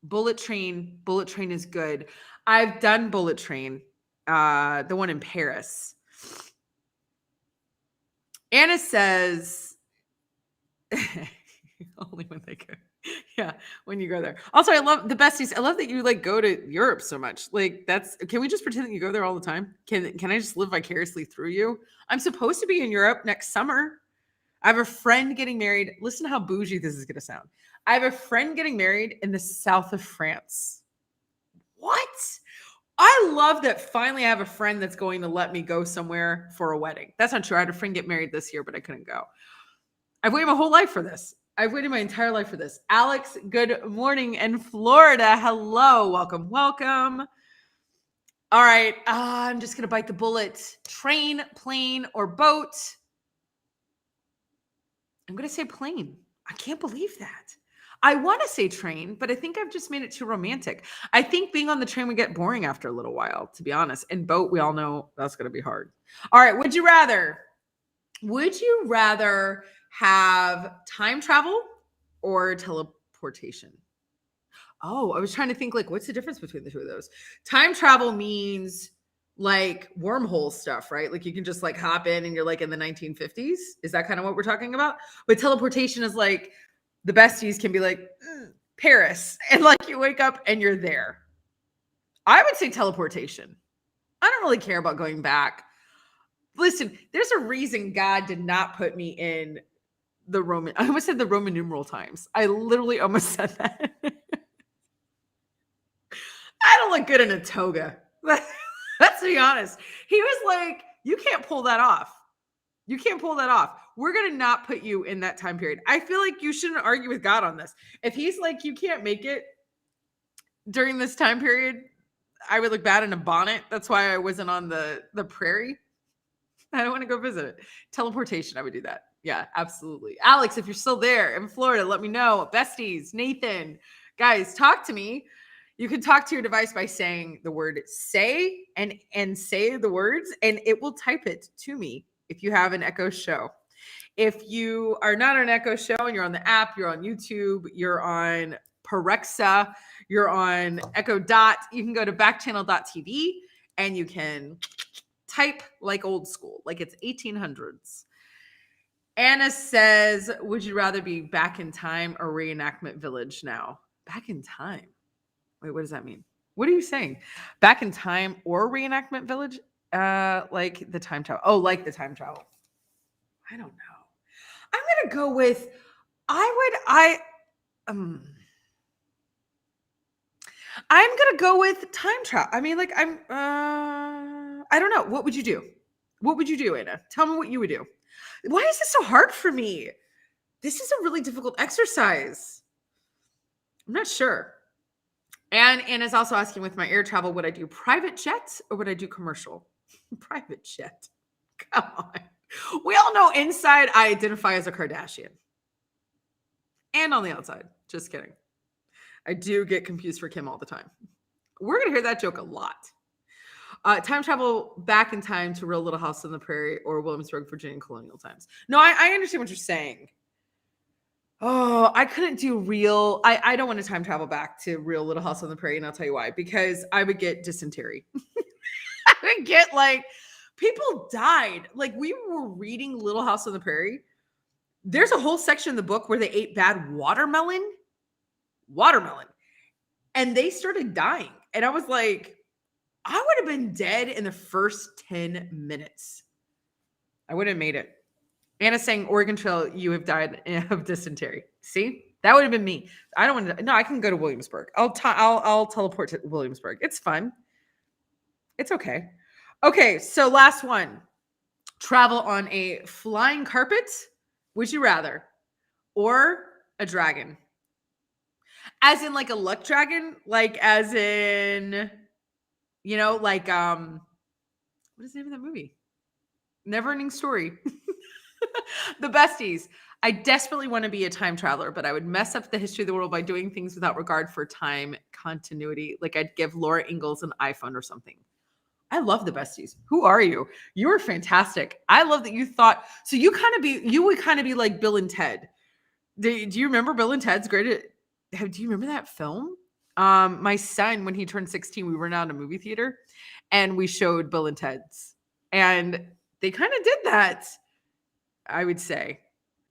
Bullet train. Bullet train is good. I've done bullet train. The one in Paris. Anna says, only when they go. Yeah, when you go there. Also, I love the Besties. I love that you like go to Europe so much. Like can we just pretend that you go there all the time? Can I just live vicariously through you? I'm supposed to be in Europe next summer. I have a friend getting married. Listen to how bougie this is going to sound. I have a friend getting married in the south of France. What? I love that finally I have a friend that's going to let me go somewhere for a wedding. That's not true. I had a friend get married this year, but I couldn't go. I've waited my whole life for this. I've waited my entire life for this. Alex, good morning in Florida. Hello. Welcome. Welcome. All right. I'm just going to bite the bullet. Train, plane, or boat. I'm going to say plane. I can't believe that. I want to say train, but I think I've just made it too romantic. I think being on the train would get boring after a little while, to be honest. And boat, we all know that's going to be hard. All right. Would you rather? Would you rather have time travel or teleportation? Oh, I was trying to think like, what's the difference between the two of those? Time travel means like wormhole stuff, right? Like you can just like hop in and you're like in the 1950s. Is that kind of what we're talking about? But teleportation is like the Besties can be like Paris and like you wake up and you're there. I would say teleportation. I don't really care about going back. Listen, there's a reason God did not put me in the Roman. I almost said the Roman numeral times. I literally almost said that. I don't look good in a toga. Let's be honest. He was like, you can't pull that off. You can't pull that off. We're going to not put you in that time period. I feel like you shouldn't argue with God on this. If he's like, you can't make it during this time period, I would look bad in a bonnet. That's why I wasn't on the prairie. I don't want to go visit it. Teleportation, I would do that. Yeah, absolutely. Alex, if you're still there in Florida, let me know. Besties, Nathan, guys, talk to me. You can talk to your device by saying the word say and say the words, and it will type it to me if you have an Echo Show. If you are not on an Echo Show and you're on the app, you're on YouTube, you're on Parexa, you're on Echo Dot, you can go to backchannel.tv and you can type like old school, like it's 1800s. Anna says, would you rather be back in time or reenactment village now? Back in time. Wait, what does that mean? What are you saying? Back in time or reenactment village? Like the time travel. Oh, like the time travel. I don't know. I'm going to go with, I'm going to go with time travel. I mean, like I don't know. What would you do? What would you do, Anna? Tell me what you would do. Why is this so hard for me? This is a really difficult exercise. I'm not sure. And Anna's also asking with my air travel, would I do private jet or would I do commercial? Private jet. Come on. We all know inside I identify as a Kardashian. And on the outside. Just kidding. I do get confused for Kim all the time. We're going to hear that joke a lot. Time travel back in time to Real Little House on the Prairie or Williamsburg, Virginia colonial times. No, I understand what you're saying. Oh, I couldn't do real. I don't want to time travel back to real Little House on the Prairie, and I'll tell you why. Because I would get dysentery. I would get like people died. Like we were reading Little House on the Prairie. There's a whole section in the book where they ate bad watermelon, and they started dying. And I was like, I would have been dead in the first 10 minutes. I would have made it. Anna's saying, Oregon Trail, you have died of dysentery. See? That would have been me. I don't want to. No, I can go to Williamsburg. I'll teleport to Williamsburg. It's fun. It's okay. Okay, so last one. Travel on a flying carpet, would you rather? Or a dragon? As in like a luck dragon? Like as in, like what is the name of that movie? Never-ending Story. The Besties. I desperately want to be a time traveler, but I would mess up the history of the world by doing things without regard for time continuity. Like I'd give Laura Ingalls an iPhone or something. I love the Besties. Who are you? You are fantastic. I love that you thought so. You would kind of be like Bill and Ted. Do you remember Bill and Ted's Great? Do you remember that film? My son, when he turned 16, we went out in a movie theater and we showed Bill and Ted's, and they kind of did that. I would say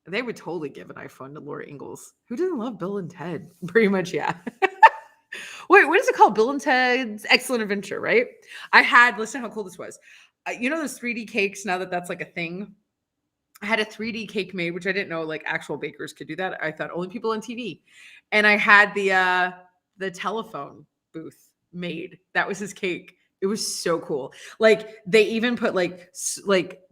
they would totally give an iPhone to Laura Ingalls. Who doesn't love Bill and Ted? Pretty much, yeah. Wait, what is it called? Bill and Ted's Excellent Adventure, right? Listen how cool this was. Those 3D cakes, now that that's like a thing. I had a 3D cake made, which I didn't know like actual bakers could do that. I thought only people on TV. And I had the telephone booth made. That was his cake. It was so cool. Like they even put like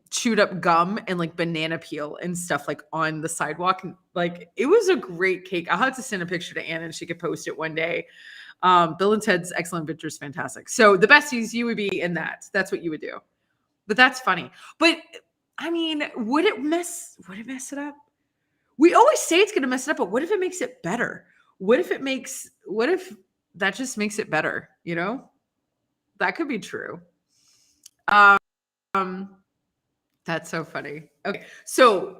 chewed up gum and like banana peel and stuff like on the sidewalk. Like it was a great cake. I'll have to send a picture to Anna and she could post it one day. Bill and Ted's Excellent Adventure is fantastic. So the Besties, you would be in that. That's what you would do. But that's funny. But I mean, would it mess it up? We always say it's going to mess it up, but what if it makes it better? What if that just makes it better? That could be true. That's so funny. Okay. So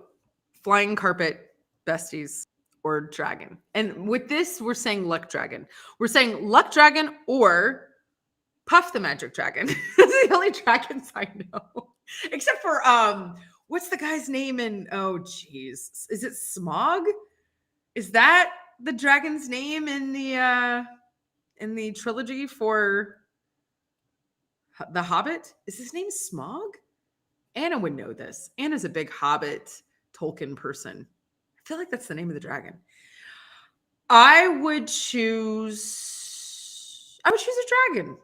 flying carpet, Besties, or dragon. And with this, we're saying luck dragon. We're saying luck dragon or Puff the Magic Dragon. That's the only dragons I know. Except for what's the guy's name in is it Smog? Is that the dragon's name in the trilogy for The Hobbit? Is his name Smog? Anna would know this. Anna's a big Hobbit Tolkien person. I feel like that's the name of the dragon. I would choose a dragon.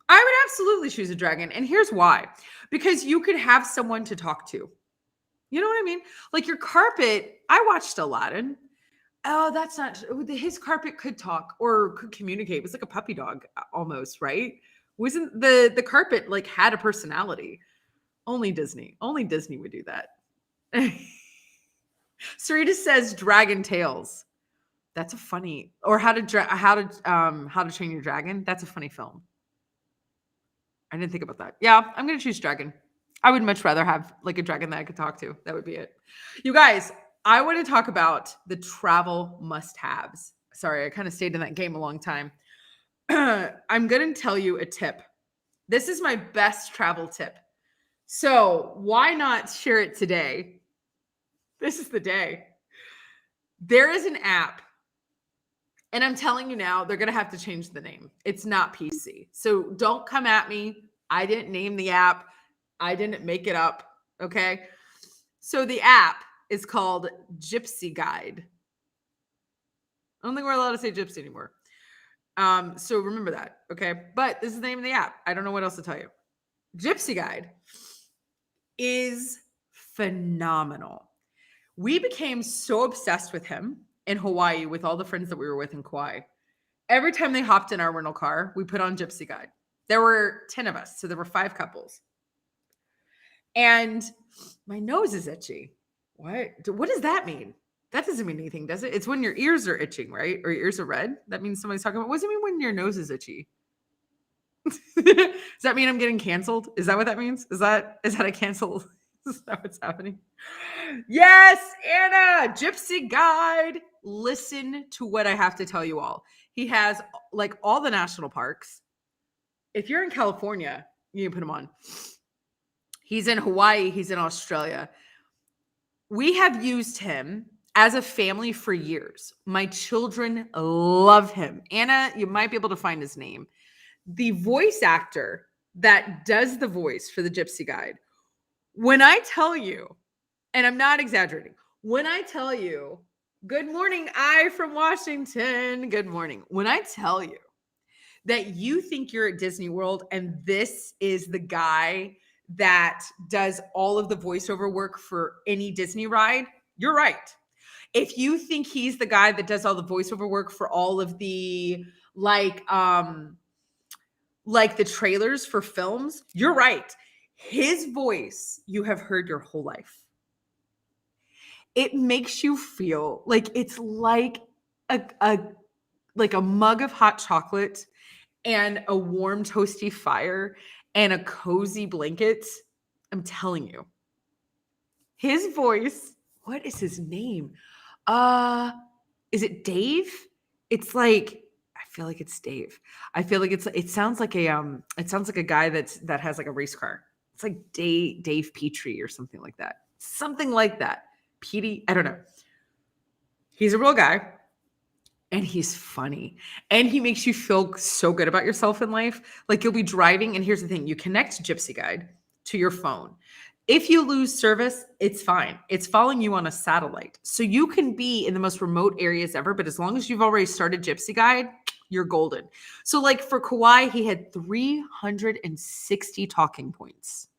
I would absolutely choose a dragon. And here's why. Because you could have someone to talk to. You know what I mean? Like your carpet, I watched Aladdin. Oh, that's not, his carpet could talk or could communicate. It was like a puppy dog almost, right? Wasn't the carpet like had a personality? Only Disney would do that. Sarita says Dragon Tales. That's a funny, or How to Train Your Dragon. That's a funny film. I didn't think about that. Yeah, I'm going to choose dragon. I would much rather have like a dragon that I could talk to. That would be it. You guys, I want to talk about the travel must-haves. Sorry, I kind of stayed in that game a long time. I'm going to tell you a tip. This is my best travel tip. So why not share it today? This is the day. There is an app. And I'm telling you now, they're going to have to change the name. It's not PC. So don't come at me. I didn't name the app. I didn't make it up. Okay. So the app is called Gypsy Guide. I don't think we're allowed to say gypsy anymore. So remember that. Okay. But this is the name of the app. I don't know what else to tell you. Gypsy Guide is phenomenal. We became so obsessed with him in Hawaii with all the friends that we were with in Kauai. Every time they hopped in our rental car, we put on Gypsy Guide. There were 10 of us, so there were 5 couples. And my nose is itchy. What does that mean? That doesn't mean anything, does it? It's when your ears are itching, right? Or your ears are red. That means somebody's talking about. What does it mean when your nose is itchy? Does that mean I'm getting canceled? Is that what that means? Is that a cancel? Is that what's happening? Yes, Anna, Gypsy Guide. Listen to what I have to tell you all. He has like all the national parks. If you're in California, you can put him on. He's in Hawaii. He's in Australia. We have used him as a family for years. My children love him. Anna, you might be able to find his name. The voice actor that does the voice for the Gypsy Guide, when I tell you, and I'm not exaggerating, when I tell you, good morning, I from Washington, good morning. When I tell you that you think you're at Disney World and this is the guy that does all of the voiceover work for any Disney ride, you're right. If you think he's the guy that does all the voiceover work for all of the like the trailers for films, you're right. His voice you have heard your whole life. It makes you feel like it's like a mug of hot chocolate and a warm toasty fire and a cozy blanket. I'm telling you. His voice, what is his name? Is it Dave? It's like, I feel like it's Dave. I feel like it sounds like a guy that has like a race car. It's like Dave Petrie or something like that. Something like that. Petey, I don't know. He's a real guy. And he's funny. And he makes you feel so good about yourself in life. Like you'll be driving, and here's the thing. You connect Gypsy Guide to your phone. If you lose service, it's fine. It's following you on a satellite. So you can be in the most remote areas ever, but as long as you've already started Gypsy Guide, you're golden. So like for Kauai, he had 360 talking points.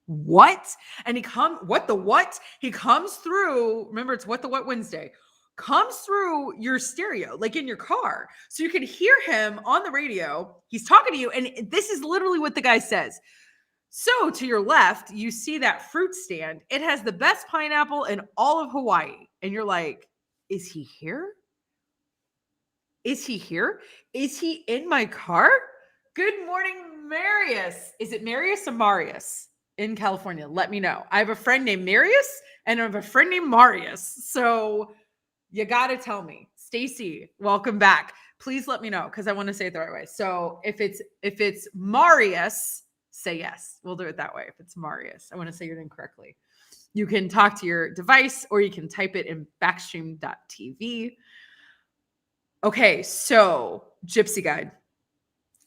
What? And he comes through, remember it's What the What Wednesday, comes through your stereo, like in your car. So you can hear him on the radio. He's talking to you. And this is literally what the guy says. So to your left, you see that fruit stand. It has the best pineapple in all of Hawaii. And you're like, is he here? Is he here? Is he in my car? Good morning, Marius. Is it Marius or Marius in California? Let me know. I have a friend named Marius and I have a friend named Marius. So you got to tell me. Stacy, welcome back. Please let me know because I want to say it the right way. So if it's Marius, say yes. We'll do it that way. If it's Marius, I want to say your name correctly. You can talk to your device or you can type it in backstream.tv. Okay, so Gypsy Guide.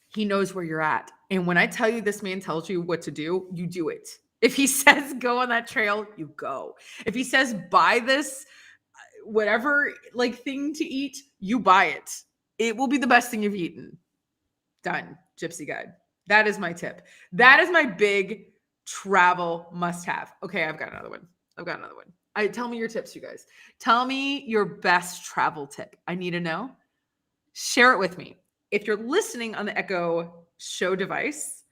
He knows where you're at. And when I tell you this man tells you what to do, you do it. If he says go on that trail, you go. If he says buy this whatever like thing to eat, you buy it. It will be the best thing you've eaten. Done. Gypsy Guide. That is my tip. That is my big travel must have. Okay, I've got another one. Tell me your tips, you guys. Tell me your best travel tip. I need to know. Share it with me. If you're listening on the Echo Show device,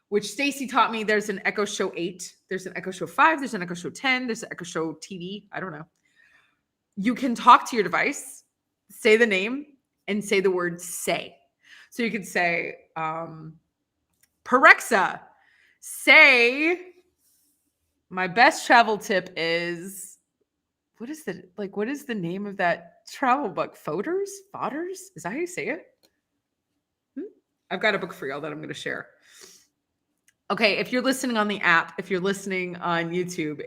which Stacy taught me, there's an Echo Show 8, there's an Echo Show 5, there's an Echo Show 10, there's an Echo Show TV. I don't know. You can talk to your device, say the name, and say the word say. So you could say, Perexa, say, my best travel tip is, what is the name of that travel book? Fodders? Is that how you say it? I've got a book for y'all that I'm going to share. Okay, if you're listening on the app, if you're listening on YouTube,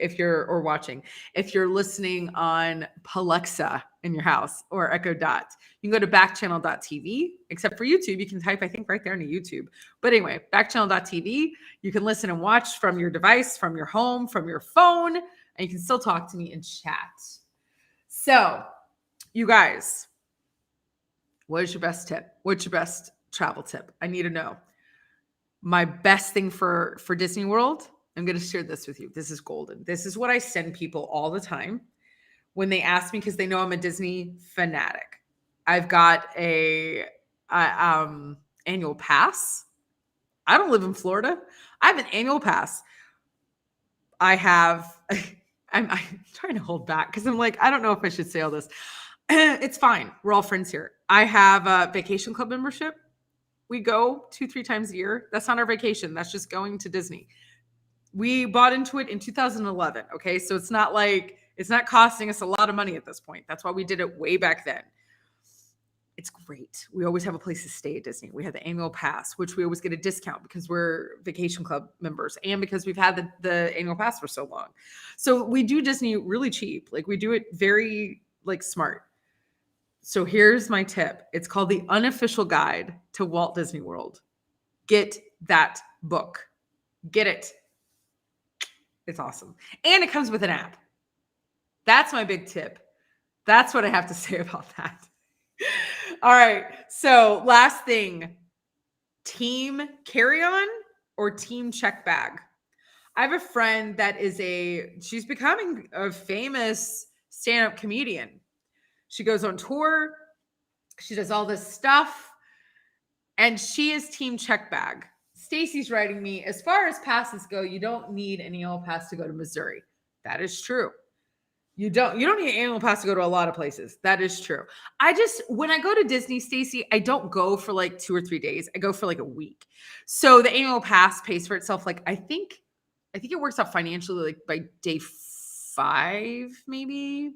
or watching, if you're listening on Alexa in your house or Echo Dot, you can go to backchannel.tv. Except for YouTube, you can type, I think, right there into YouTube. But anyway, backchannel.tv, you can listen and watch from your device, from your home, from your phone, and you can still talk to me in chat. So, you guys, what is your best tip? What's your best travel tip? I need to know. My best thing for Disney World, I'm going to share this with you. This is golden. This is what I send people all the time when they ask me because they know I'm a Disney fanatic. I've got a annual pass. I don't live in Florida. I have an annual pass. I'm trying to hold back because I'm like, I don't know if I should say all this. It's fine. We're all friends here. I have a vacation club membership. We go 2-3 times a year. That's not our vacation. That's just going to Disney. We bought into it in 2011. Okay. So it's not costing us a lot of money at this point. That's why we did it way back then. It's great. We always have a place to stay at Disney. We have the annual pass, which we always get a discount because we're vacation club members and because we've had the annual pass for so long. So we do Disney really cheap. Like we do it very smart. So here's my tip. It's called The Unofficial Guide to Walt Disney World. Get that book. Get it. It's awesome. And it comes with an app. That's my big tip. That's what I have to say about that. All right. So last thing, team carry-on or team check bag. I have a friend that she's becoming a famous stand-up comedian. She goes on tour. She does all this stuff. And she is team check bag. Stacy's writing me, as far as passes go, you don't need an annual pass to go to Missouri. That is true. You don't need an annual pass to go to a lot of places. That is true. When I go to Disney, Stacy, I don't go for 2 or 3 days. I go for a week. So the annual pass pays for itself. I think it works out financially by day 5, maybe.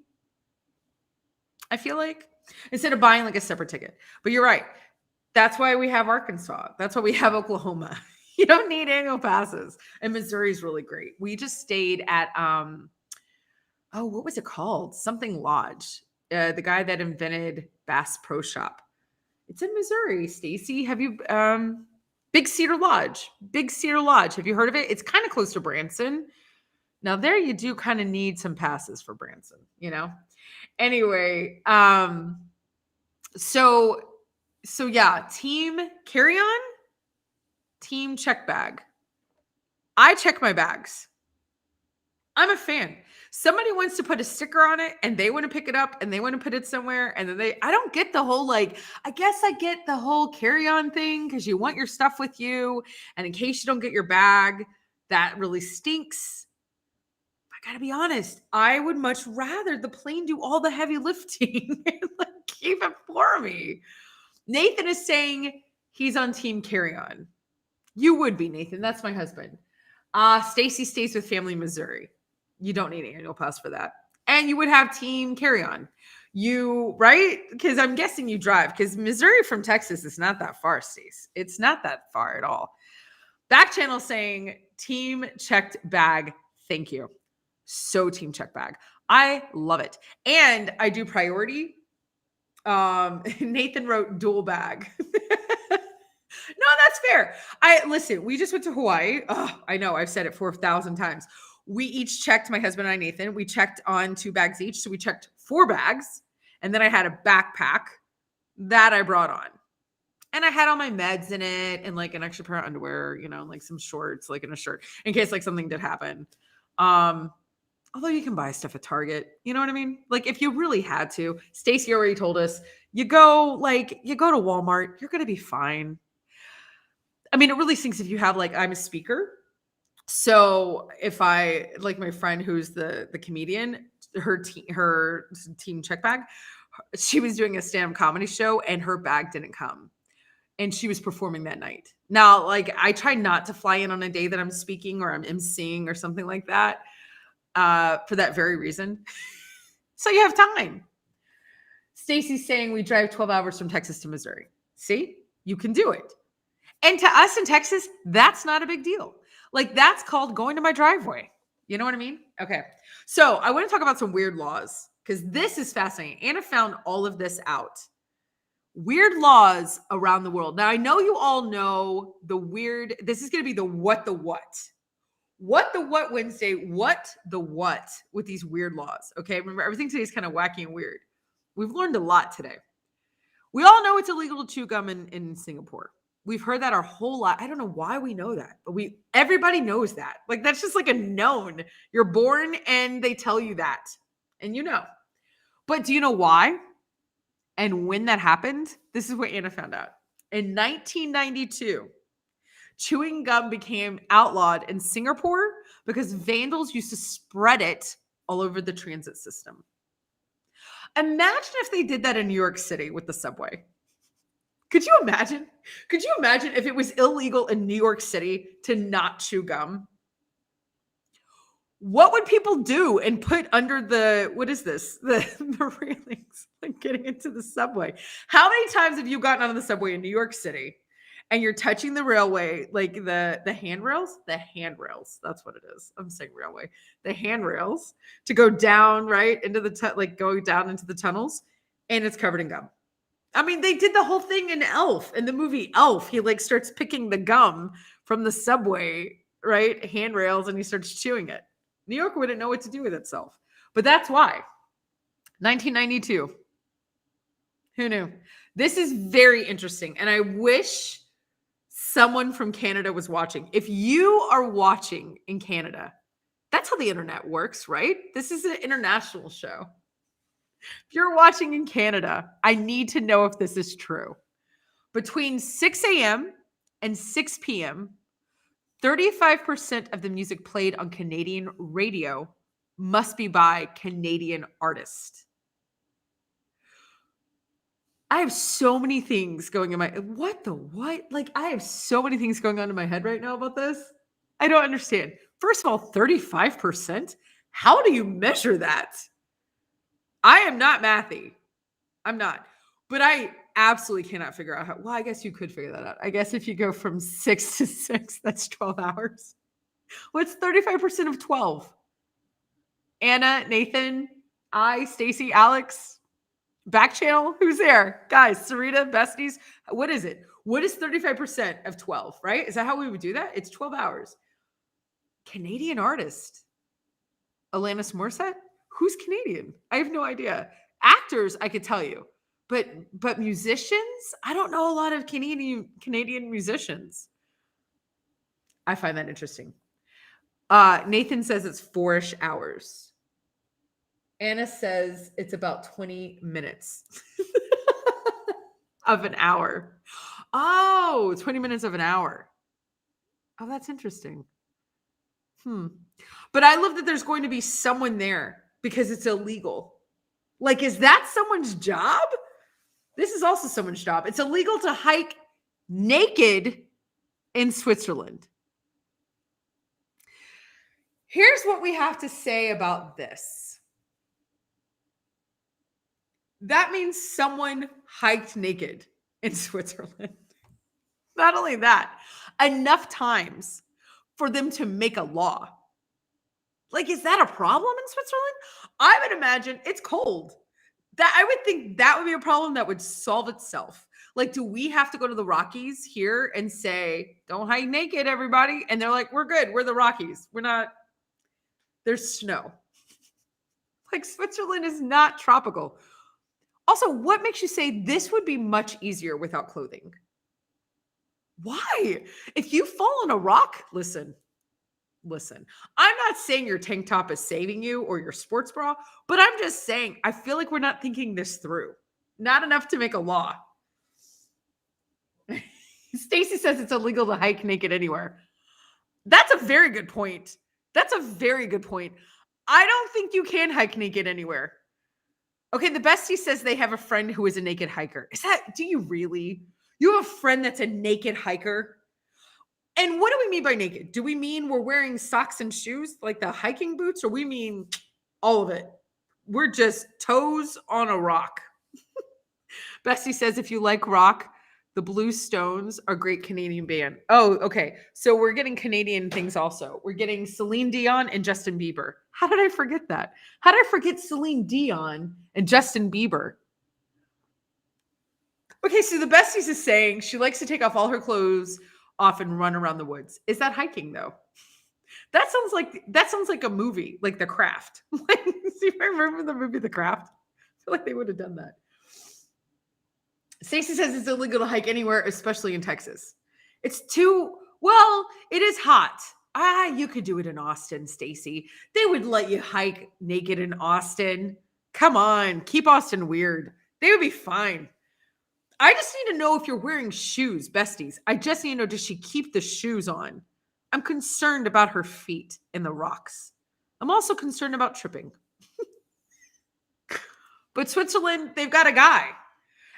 I feel like instead of buying a separate ticket. But you're right. That's why we have Arkansas. That's why we have Oklahoma. You don't need annual passes. And Missouri is really great. We just stayed at what was it called? Something Lodge. The guy that invented Bass Pro Shop. It's in Missouri. Stacy, have you Big Cedar Lodge? Big Cedar Lodge. Have you heard of it? It's kind of close to Branson. Now there you do kind of need some passes for Branson, Anyway, so yeah, team carry-on, team check bag. I check my bags. I'm a fan. Somebody wants to put a sticker on it and they want to pick it up and they want to put it somewhere. And then I don't get the whole, I guess I get the whole carry-on thing because you want your stuff with you. And in case you don't get your bag, that really stinks. I gotta be honest. I would much rather the plane do all the heavy lifting and keep it for me. Nathan is saying he's on team carry-on. You would be, Nathan. That's my husband. Stacy stays with family Missouri. You don't need an annual pass for that. And you would have team carry-on. Right? Because I'm guessing you drive. Because Missouri from Texas is not that far, Stace. It's not that far at all. Backchannel saying team checked bag. Thank you. So team check bag. I love it. And I do priority. Nathan wrote dual bag. No, that's fair. Listen, we just went to Hawaii. Oh, I know. I've said it 4,000 times. We each checked, my husband and I, Nathan, we checked on 2 bags each. So we checked 4 bags. And then I had a backpack that I brought on. And I had all my meds in it and an extra pair of underwear, and some shorts, and a shirt in case something did happen. Although you can buy stuff at Target, you know what I mean? If you really had to, Stacey already told us, you go to Walmart, you're going to be fine. I mean, it really stinks if you have I'm a speaker. So if I my friend who's the comedian, her team check bag, she was doing a stand-up comedy show and her bag didn't come. And she was performing that night. Now, I try not to fly in on a day that I'm speaking or I'm emceeing or something like that for that very reason. So you have time. Stacy's saying we drive 12 hours from Texas to Missouri. See, you can do it. And to us in Texas, that's not a big deal. That's called going to my driveway. You know what I mean? Okay. So I want to talk about some weird laws because this is fascinating. Anna found all of this out. Weird laws around the world. Now, I know you all know this is going to be the what the what. What the what Wednesday, what the what with these weird laws. Okay. Remember, everything today is kind of wacky and weird. We've learned a lot today. We all know it's illegal to chew gum in Singapore. We've heard that our whole life. I don't know why we know that, but everybody knows that. That's just a known. You're born and they tell you that. And But do you know why? And when that happened? This is what Anna found out. In 1992, chewing gum became outlawed in Singapore because vandals used to spread it all over the transit system. Imagine if they did that in New York City with the subway. Could you imagine? Could you imagine if it was illegal in New York City to not chew gum? What would people do and put under the, what is this? The railings, like getting into the subway. How many times have you gotten on the subway in New York City and you're touching the railway, like the handrails? The handrails. That's what it is. I'm saying railway. The handrails to go down, right? Into the, like going down into the tunnels, and it's covered in gum. I mean, they did the whole thing in Elf, in the movie Elf. He like starts picking the gum from the subway, right? Handrails, and he starts chewing it. New York wouldn't know what to do with itself. But that's why. 1992. Who knew? This is very interesting. And I wish someone from Canada was watching. If you are watching in Canada, that's how the internet works, right? This is an international show. If you're watching in Canada, I need to know if this is true. Between 6 a.m. and 6 p.m., 35% of the music played on Canadian radio must be by Canadian artists. I have so many things going in my, what? Like, I have so many things going on in my head right now about this. I don't understand. First of all, 35%? How do you measure that? I am not mathy. I'm not. But I absolutely cannot figure out how. Well, I guess you could figure that out. I guess if you go from 6 to 6, that's 12 hours. What's 35% of 12? Anna, Nathan, I, Stacy, Alex, Backchannel. Who's there? Guys, Sarita, besties. What is it? What is 35% of 12, right? Is that how we would do that? It's 12 hours. Canadian artist. Alanis Morissette? Who's Canadian? I have no idea. Actors, I could tell you. But musicians, I don't know a lot of Canadian musicians. I find that interesting. Nathan says it's 4-ish hours. Anna says it's about 20 minutes of an hour. Oh, 20 minutes of an hour. Oh, that's interesting. But I love that there's going to be someone there because it's illegal. Like, is that someone's job? This is also someone's job. It's illegal to hike naked in Switzerland. Here's what we have to say about this. That means someone hiked naked in Switzerland. Not only that, enough times for them to make a law. Like, is that a problem in Switzerland? I would imagine it's cold. That I would think that would be a problem that would solve itself. Like, do we have to go to the Rockies here and say, don't hike naked, everybody? And they're like, we're good. We're the Rockies. We're not. There's snow. Like, Switzerland is not tropical. Also, what makes you say this would be much easier without clothing? Why? If you fall on a rock, listen. I'm not saying your tank top is saving you or your sports bra, but I'm just saying I feel like we're not thinking this through. Not enough to make a law. Stacy says it's illegal to hike naked anywhere. That's a very good point. I don't think you can hike naked anywhere. Okay, the bestie says they have a friend who is a naked hiker. Do you really? You have a friend that's a naked hiker? And what do we mean by naked? Do we mean we're wearing socks and shoes, like the hiking boots, or we mean all of it? We're just toes on a rock. Bessie says, if you like rock, the Blue Stones are a great Canadian band. Oh, okay. So we're getting Canadian things also. We're getting Celine Dion and Justin Bieber. How did I forget that? How did I forget Celine Dion and Justin Bieber? Okay, so the besties is saying she likes to take off all her clothes off and run around the woods. Is that hiking though? That sounds like a movie, like The Craft. See if I remember the movie The Craft. I feel like they would have done that. Stacey says it's illegal to hike anywhere, especially in Texas. It is hot. You could do it in Austin, Stacey. They would let you hike naked in Austin. Come on, keep Austin weird. They would be fine. I just need to know if you're wearing shoes, besties. I just need to know, does she keep the shoes on? I'm concerned about her feet in the rocks. I'm also concerned about tripping. But Switzerland, they've got a guy.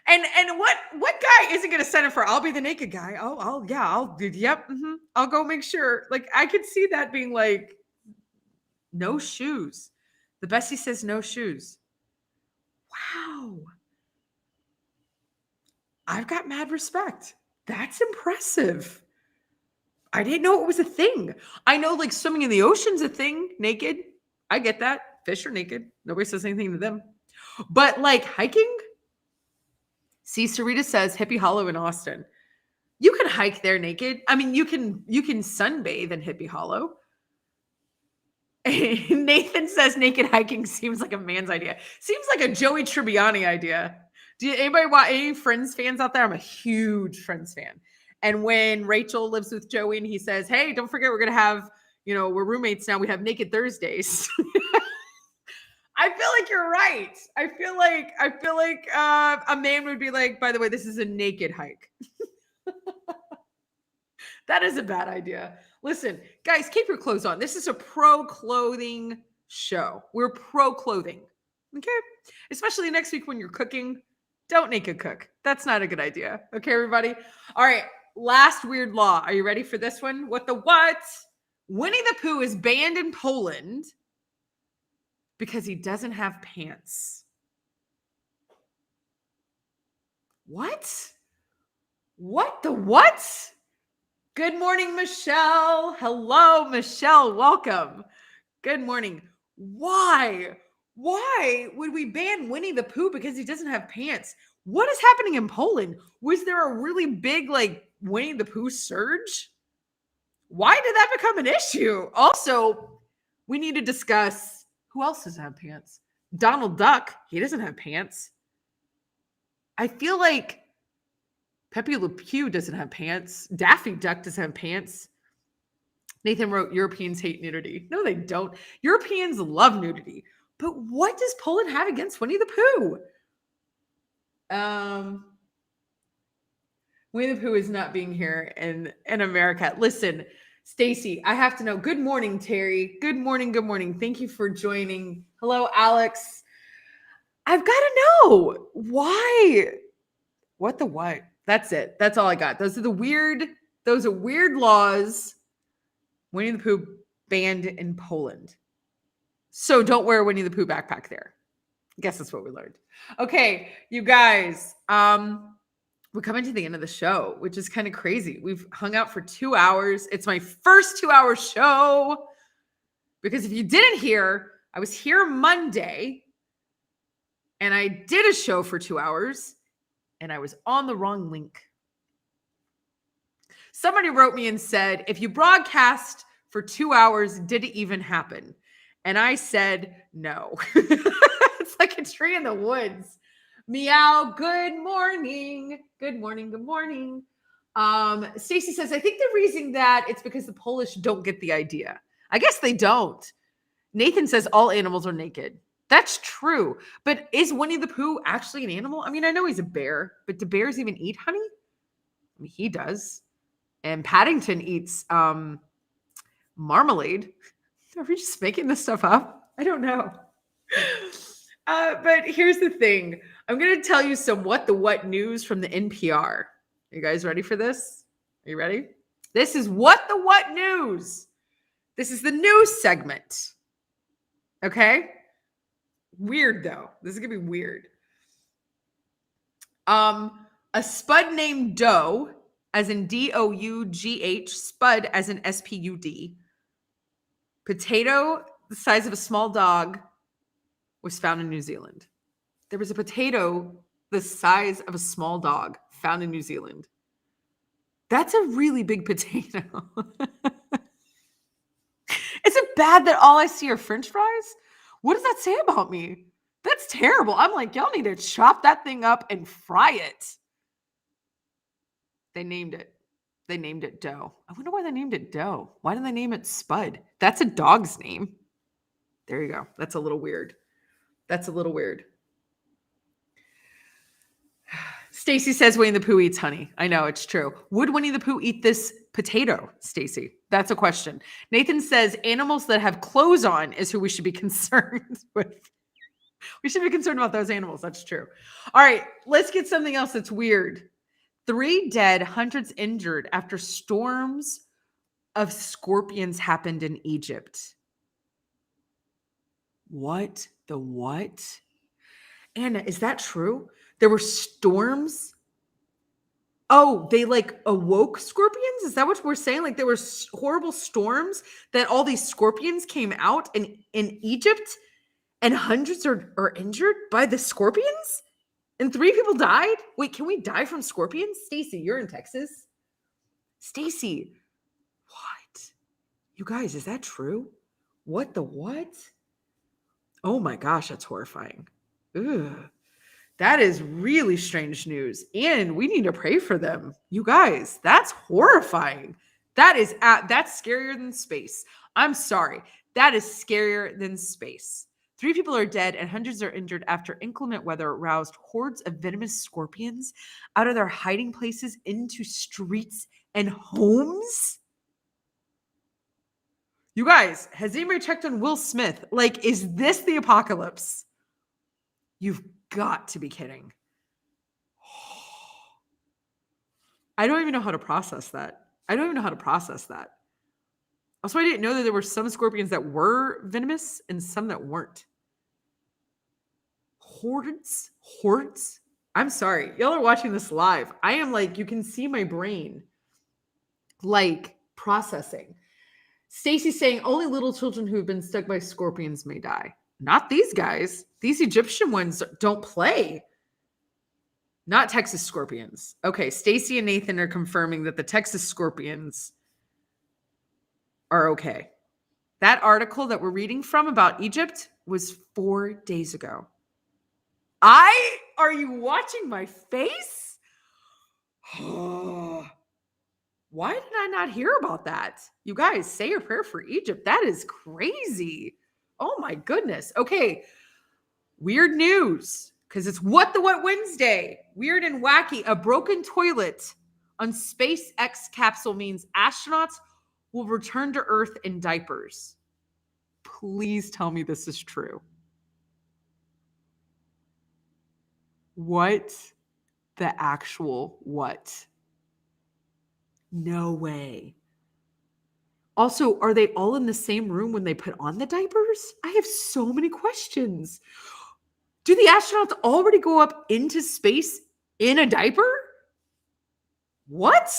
And what guy isn't going to sign up for, I'll be the naked guy. I'll go make sure. Like, I could see that being like, No shoes. The bestie says no shoes. Wow. I've got mad respect. That's impressive. I didn't know it was a thing. I know like swimming in the ocean's a thing, naked. I get that. Fish are naked. Nobody says anything to them. But like hiking? See, Sarita says Hippie Hollow in Austin. You can hike there naked. I mean, you can sunbathe in Hippie Hollow. Nathan says naked hiking seems like a man's idea. Seems like a Joey Tribbiani idea. Do anybody want any Friends fans out there? I'm a huge Friends fan. And when Rachel lives with Joey and he says, hey, don't forget we're going to have, we're roommates now. We have naked Thursdays. I feel like you're right. I feel like a man would be like, by the way, this is a naked hike. That is a bad idea. Listen, guys, keep your clothes on. This is a pro clothing show. We're pro clothing. Okay? Especially next week when you're cooking. Don't naked cook. That's not a good idea. Okay, everybody? All right. Last weird law. Are you ready for this one? What the what? Winnie the Pooh is banned in Poland because he doesn't have pants. What? What the what? Good morning, Michelle. Hello, Michelle. Welcome. Good morning. Why? Why would we ban Winnie the Pooh because he doesn't have pants? What is happening in Poland? Was there a really big, like, Winnie the Pooh surge? Why did that become an issue? Also, we need to discuss who else doesn't have pants. Donald Duck, he doesn't have pants. I feel like Pepe Le Pew doesn't have pants. Daffy Duck doesn't have pants. Nathan wrote, Europeans hate nudity. No, they don't. Europeans love nudity. But what does Poland have against Winnie the Pooh? Winnie the Pooh is not being here in America. Listen, Stacy, I have to know. Good morning, Terry. Good morning. Good morning. Thank you for joining. Hello, Alex. I've got to know why. What the what? That's it. That's all I got. Those are weird laws. Winnie the Pooh banned in Poland. So don't wear a Winnie the Pooh backpack there. I guess that's what we learned. Okay, you guys, we're coming to the end of the show, which is kind of crazy. We've hung out for 2 hours. It's my first 2-hour show. Because if you didn't hear, I was here Monday and I did a show for 2 hours and I was on the wrong link. Somebody wrote me and said, if you broadcast for 2 hours, did it even happen? And I said, no. It's like a tree in the woods. Meow, good morning. Good morning, good morning. Stacy says, I think the reason that it's because the Polish don't get the idea. I guess they don't. Nathan says all animals are naked. That's true. But is Winnie the Pooh actually an animal? I mean, I know he's a bear, but do bears even eat honey? I mean, he does. And Paddington eats marmalade. Are we just making this stuff up? I don't know. But here's the thing. I'm going to tell you some what news from the NPR. Are you guys ready for this? Are you ready? This is what news. This is the news segment. Okay? Weird though. This is going to be weird. A spud named Doe, as in DOUGH, spud as in SPUD. Potato the size of a small dog was found in New Zealand. There was a potato the size of a small dog found in New Zealand. That's a really big potato. Is it bad that all I see are French fries? What does that say about me? That's terrible. I'm like, y'all need to chop that thing up and fry it. They named it Doe. I wonder why they named it Doe. Why didn't they name it Spud? That's a dog's name. There you go. That's a little weird. Stacy says Winnie the Pooh eats honey. I know, it's true. Would Winnie the Pooh eat this potato, Stacy? That's a question. Nathan says animals that have clothes on is who we should be concerned with. We should be concerned about those animals. That's true. All right, let's get something else that's weird. 3 dead, hundreds injured after storms of scorpions happened in Egypt. What the what? Anna, is that true? There were storms. Oh, they like awoke scorpions? Is that what we're saying? Like there were horrible storms that all these scorpions came out in Egypt and hundreds are injured by the scorpions? And 3 people died? Wait, can we die from scorpions? Stacy, you're in Texas. Stacy, what? You guys, is that true? What the what? Oh my gosh, that's horrifying. Ugh. That is really strange news. And we need to pray for them. You guys, that's horrifying. That's scarier than space. I'm sorry. That is scarier than space. 3 people are dead and hundreds are injured after inclement weather roused hordes of venomous scorpions out of their hiding places into streets and homes. You guys, has anybody checked on Will Smith? Like, is this the apocalypse? You've got to be kidding. I don't even know how to process that. Also, I didn't know that there were some scorpions that were venomous and some that weren't. Hordes? I'm sorry. Y'all are watching this live. I am like, you can see my brain like processing. Stacy's saying only little children who have been stuck by scorpions may die. Not these guys. These Egyptian ones don't play. Not Texas scorpions. Okay, Stacy and Nathan are confirming that the Texas scorpions are okay. That article that we're reading from about Egypt was 4 days ago. Are you watching my face? Why did I not hear about that? You guys, say a prayer for Egypt. That is crazy. Oh my goodness. Okay. Weird news, because it's What the What Wednesday. Weird and wacky. A broken toilet on SpaceX capsule means astronauts will return to Earth in diapers. Please tell me this is true. What the actual what? No way. Also, are they all in the same room when they put on the diapers? I have so many questions. Do the astronauts already go up into space in a diaper? What?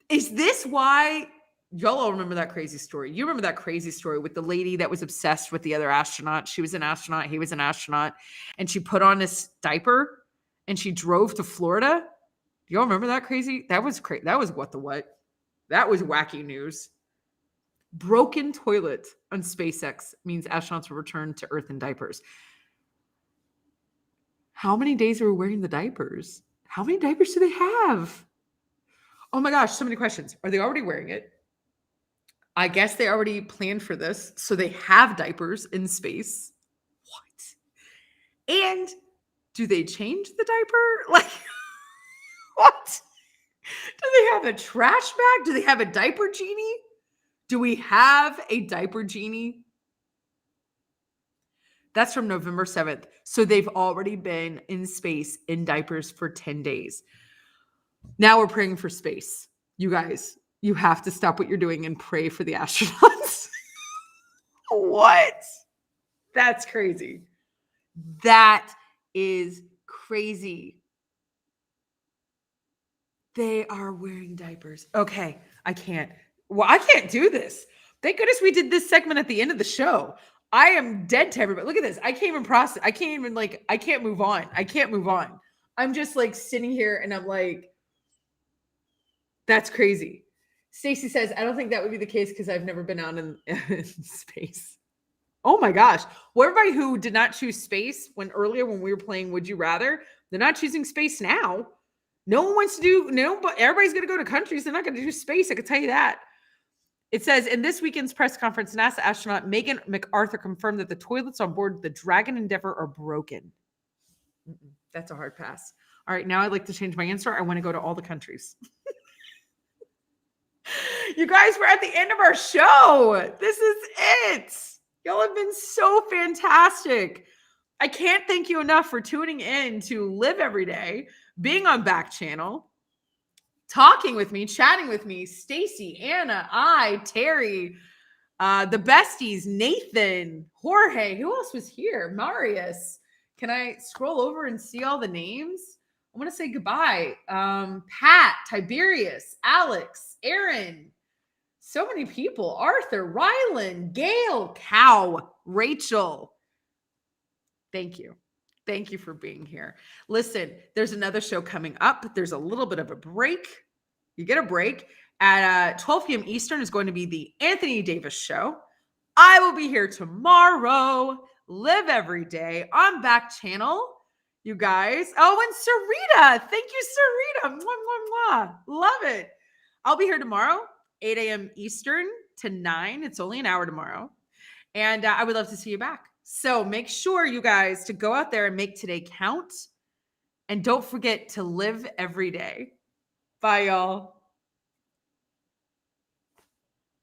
Is this why? Y'all all remember that crazy story. You remember that crazy story with the lady that was obsessed with the other astronaut. She was an astronaut. He was an astronaut. And she put on this diaper and she drove to Florida. Do y'all remember that crazy? That was crazy. That was what the what? That was wacky news. Broken toilet on SpaceX means astronauts will return to Earth in diapers. How many days are we wearing the diapers? How many diapers do they have? Oh my gosh, so many questions. Are they already wearing it? I guess they already planned for this, so they have diapers in space. What? And do they change the diaper? Like, what? Do they have a trash bag? Do they have a diaper genie? Do we have a diaper genie? That's from November 7th. So they've already been in space in diapers for 10 days. Now we're praying for space. You guys, you have to stop what you're doing and pray for the astronauts. What? That's crazy. That is crazy. They are wearing diapers. Okay, I can't. Well, I can't do this. Thank goodness we did this segment at the end of the show. I am dead to everybody. Look at this. I can't even process. I can't even I can't move on. I'm just like sitting here and I'm like, that's crazy. Stacy says, I don't think that would be the case because I've never been out in space. Oh my gosh. Well, everybody who did not choose space when we were playing Would You Rather, they're not choosing space now. No one wants to do, but everybody's going to go to countries. They're not going to do space. I can tell you that. It says, in this weekend's press conference, NASA astronaut Megan McArthur confirmed that the toilets on board the Dragon Endeavour are broken. That's a hard pass. All right, now I'd like to change my answer. I want to go to all the countries. You guys, we're at the end of our show. This is it. Y'all have been so fantastic. I can't thank you enough for tuning in to Live Every Day, being on Backchannel, talking with me, chatting with me, Stacy, Anna, Terry, The besties, Nathan, Jorge. Who else was here? Marius. Can I scroll over and see all the names? I want to say goodbye. Pat, Tiberius, Alex, Aaron. So many people. Arthur, Rylan, Gail, Cow, Rachel. Thank you. Thank you for being here. Listen, there's another show coming up. There's a little bit of a break. You get a break. At 12 p.m. Eastern is going to be the Anthony Davis Show. I will be here tomorrow. Live every day on Backchannel. You guys. Oh, and Sarita. Thank you, Sarita. Mwah, mwah, mwah. Love it. I'll be here tomorrow, 8 a.m. Eastern to 9. It's only an hour tomorrow. And I would love to see you back. So make sure, you guys, to go out there and make today count. And don't forget to live every day. Bye, y'all.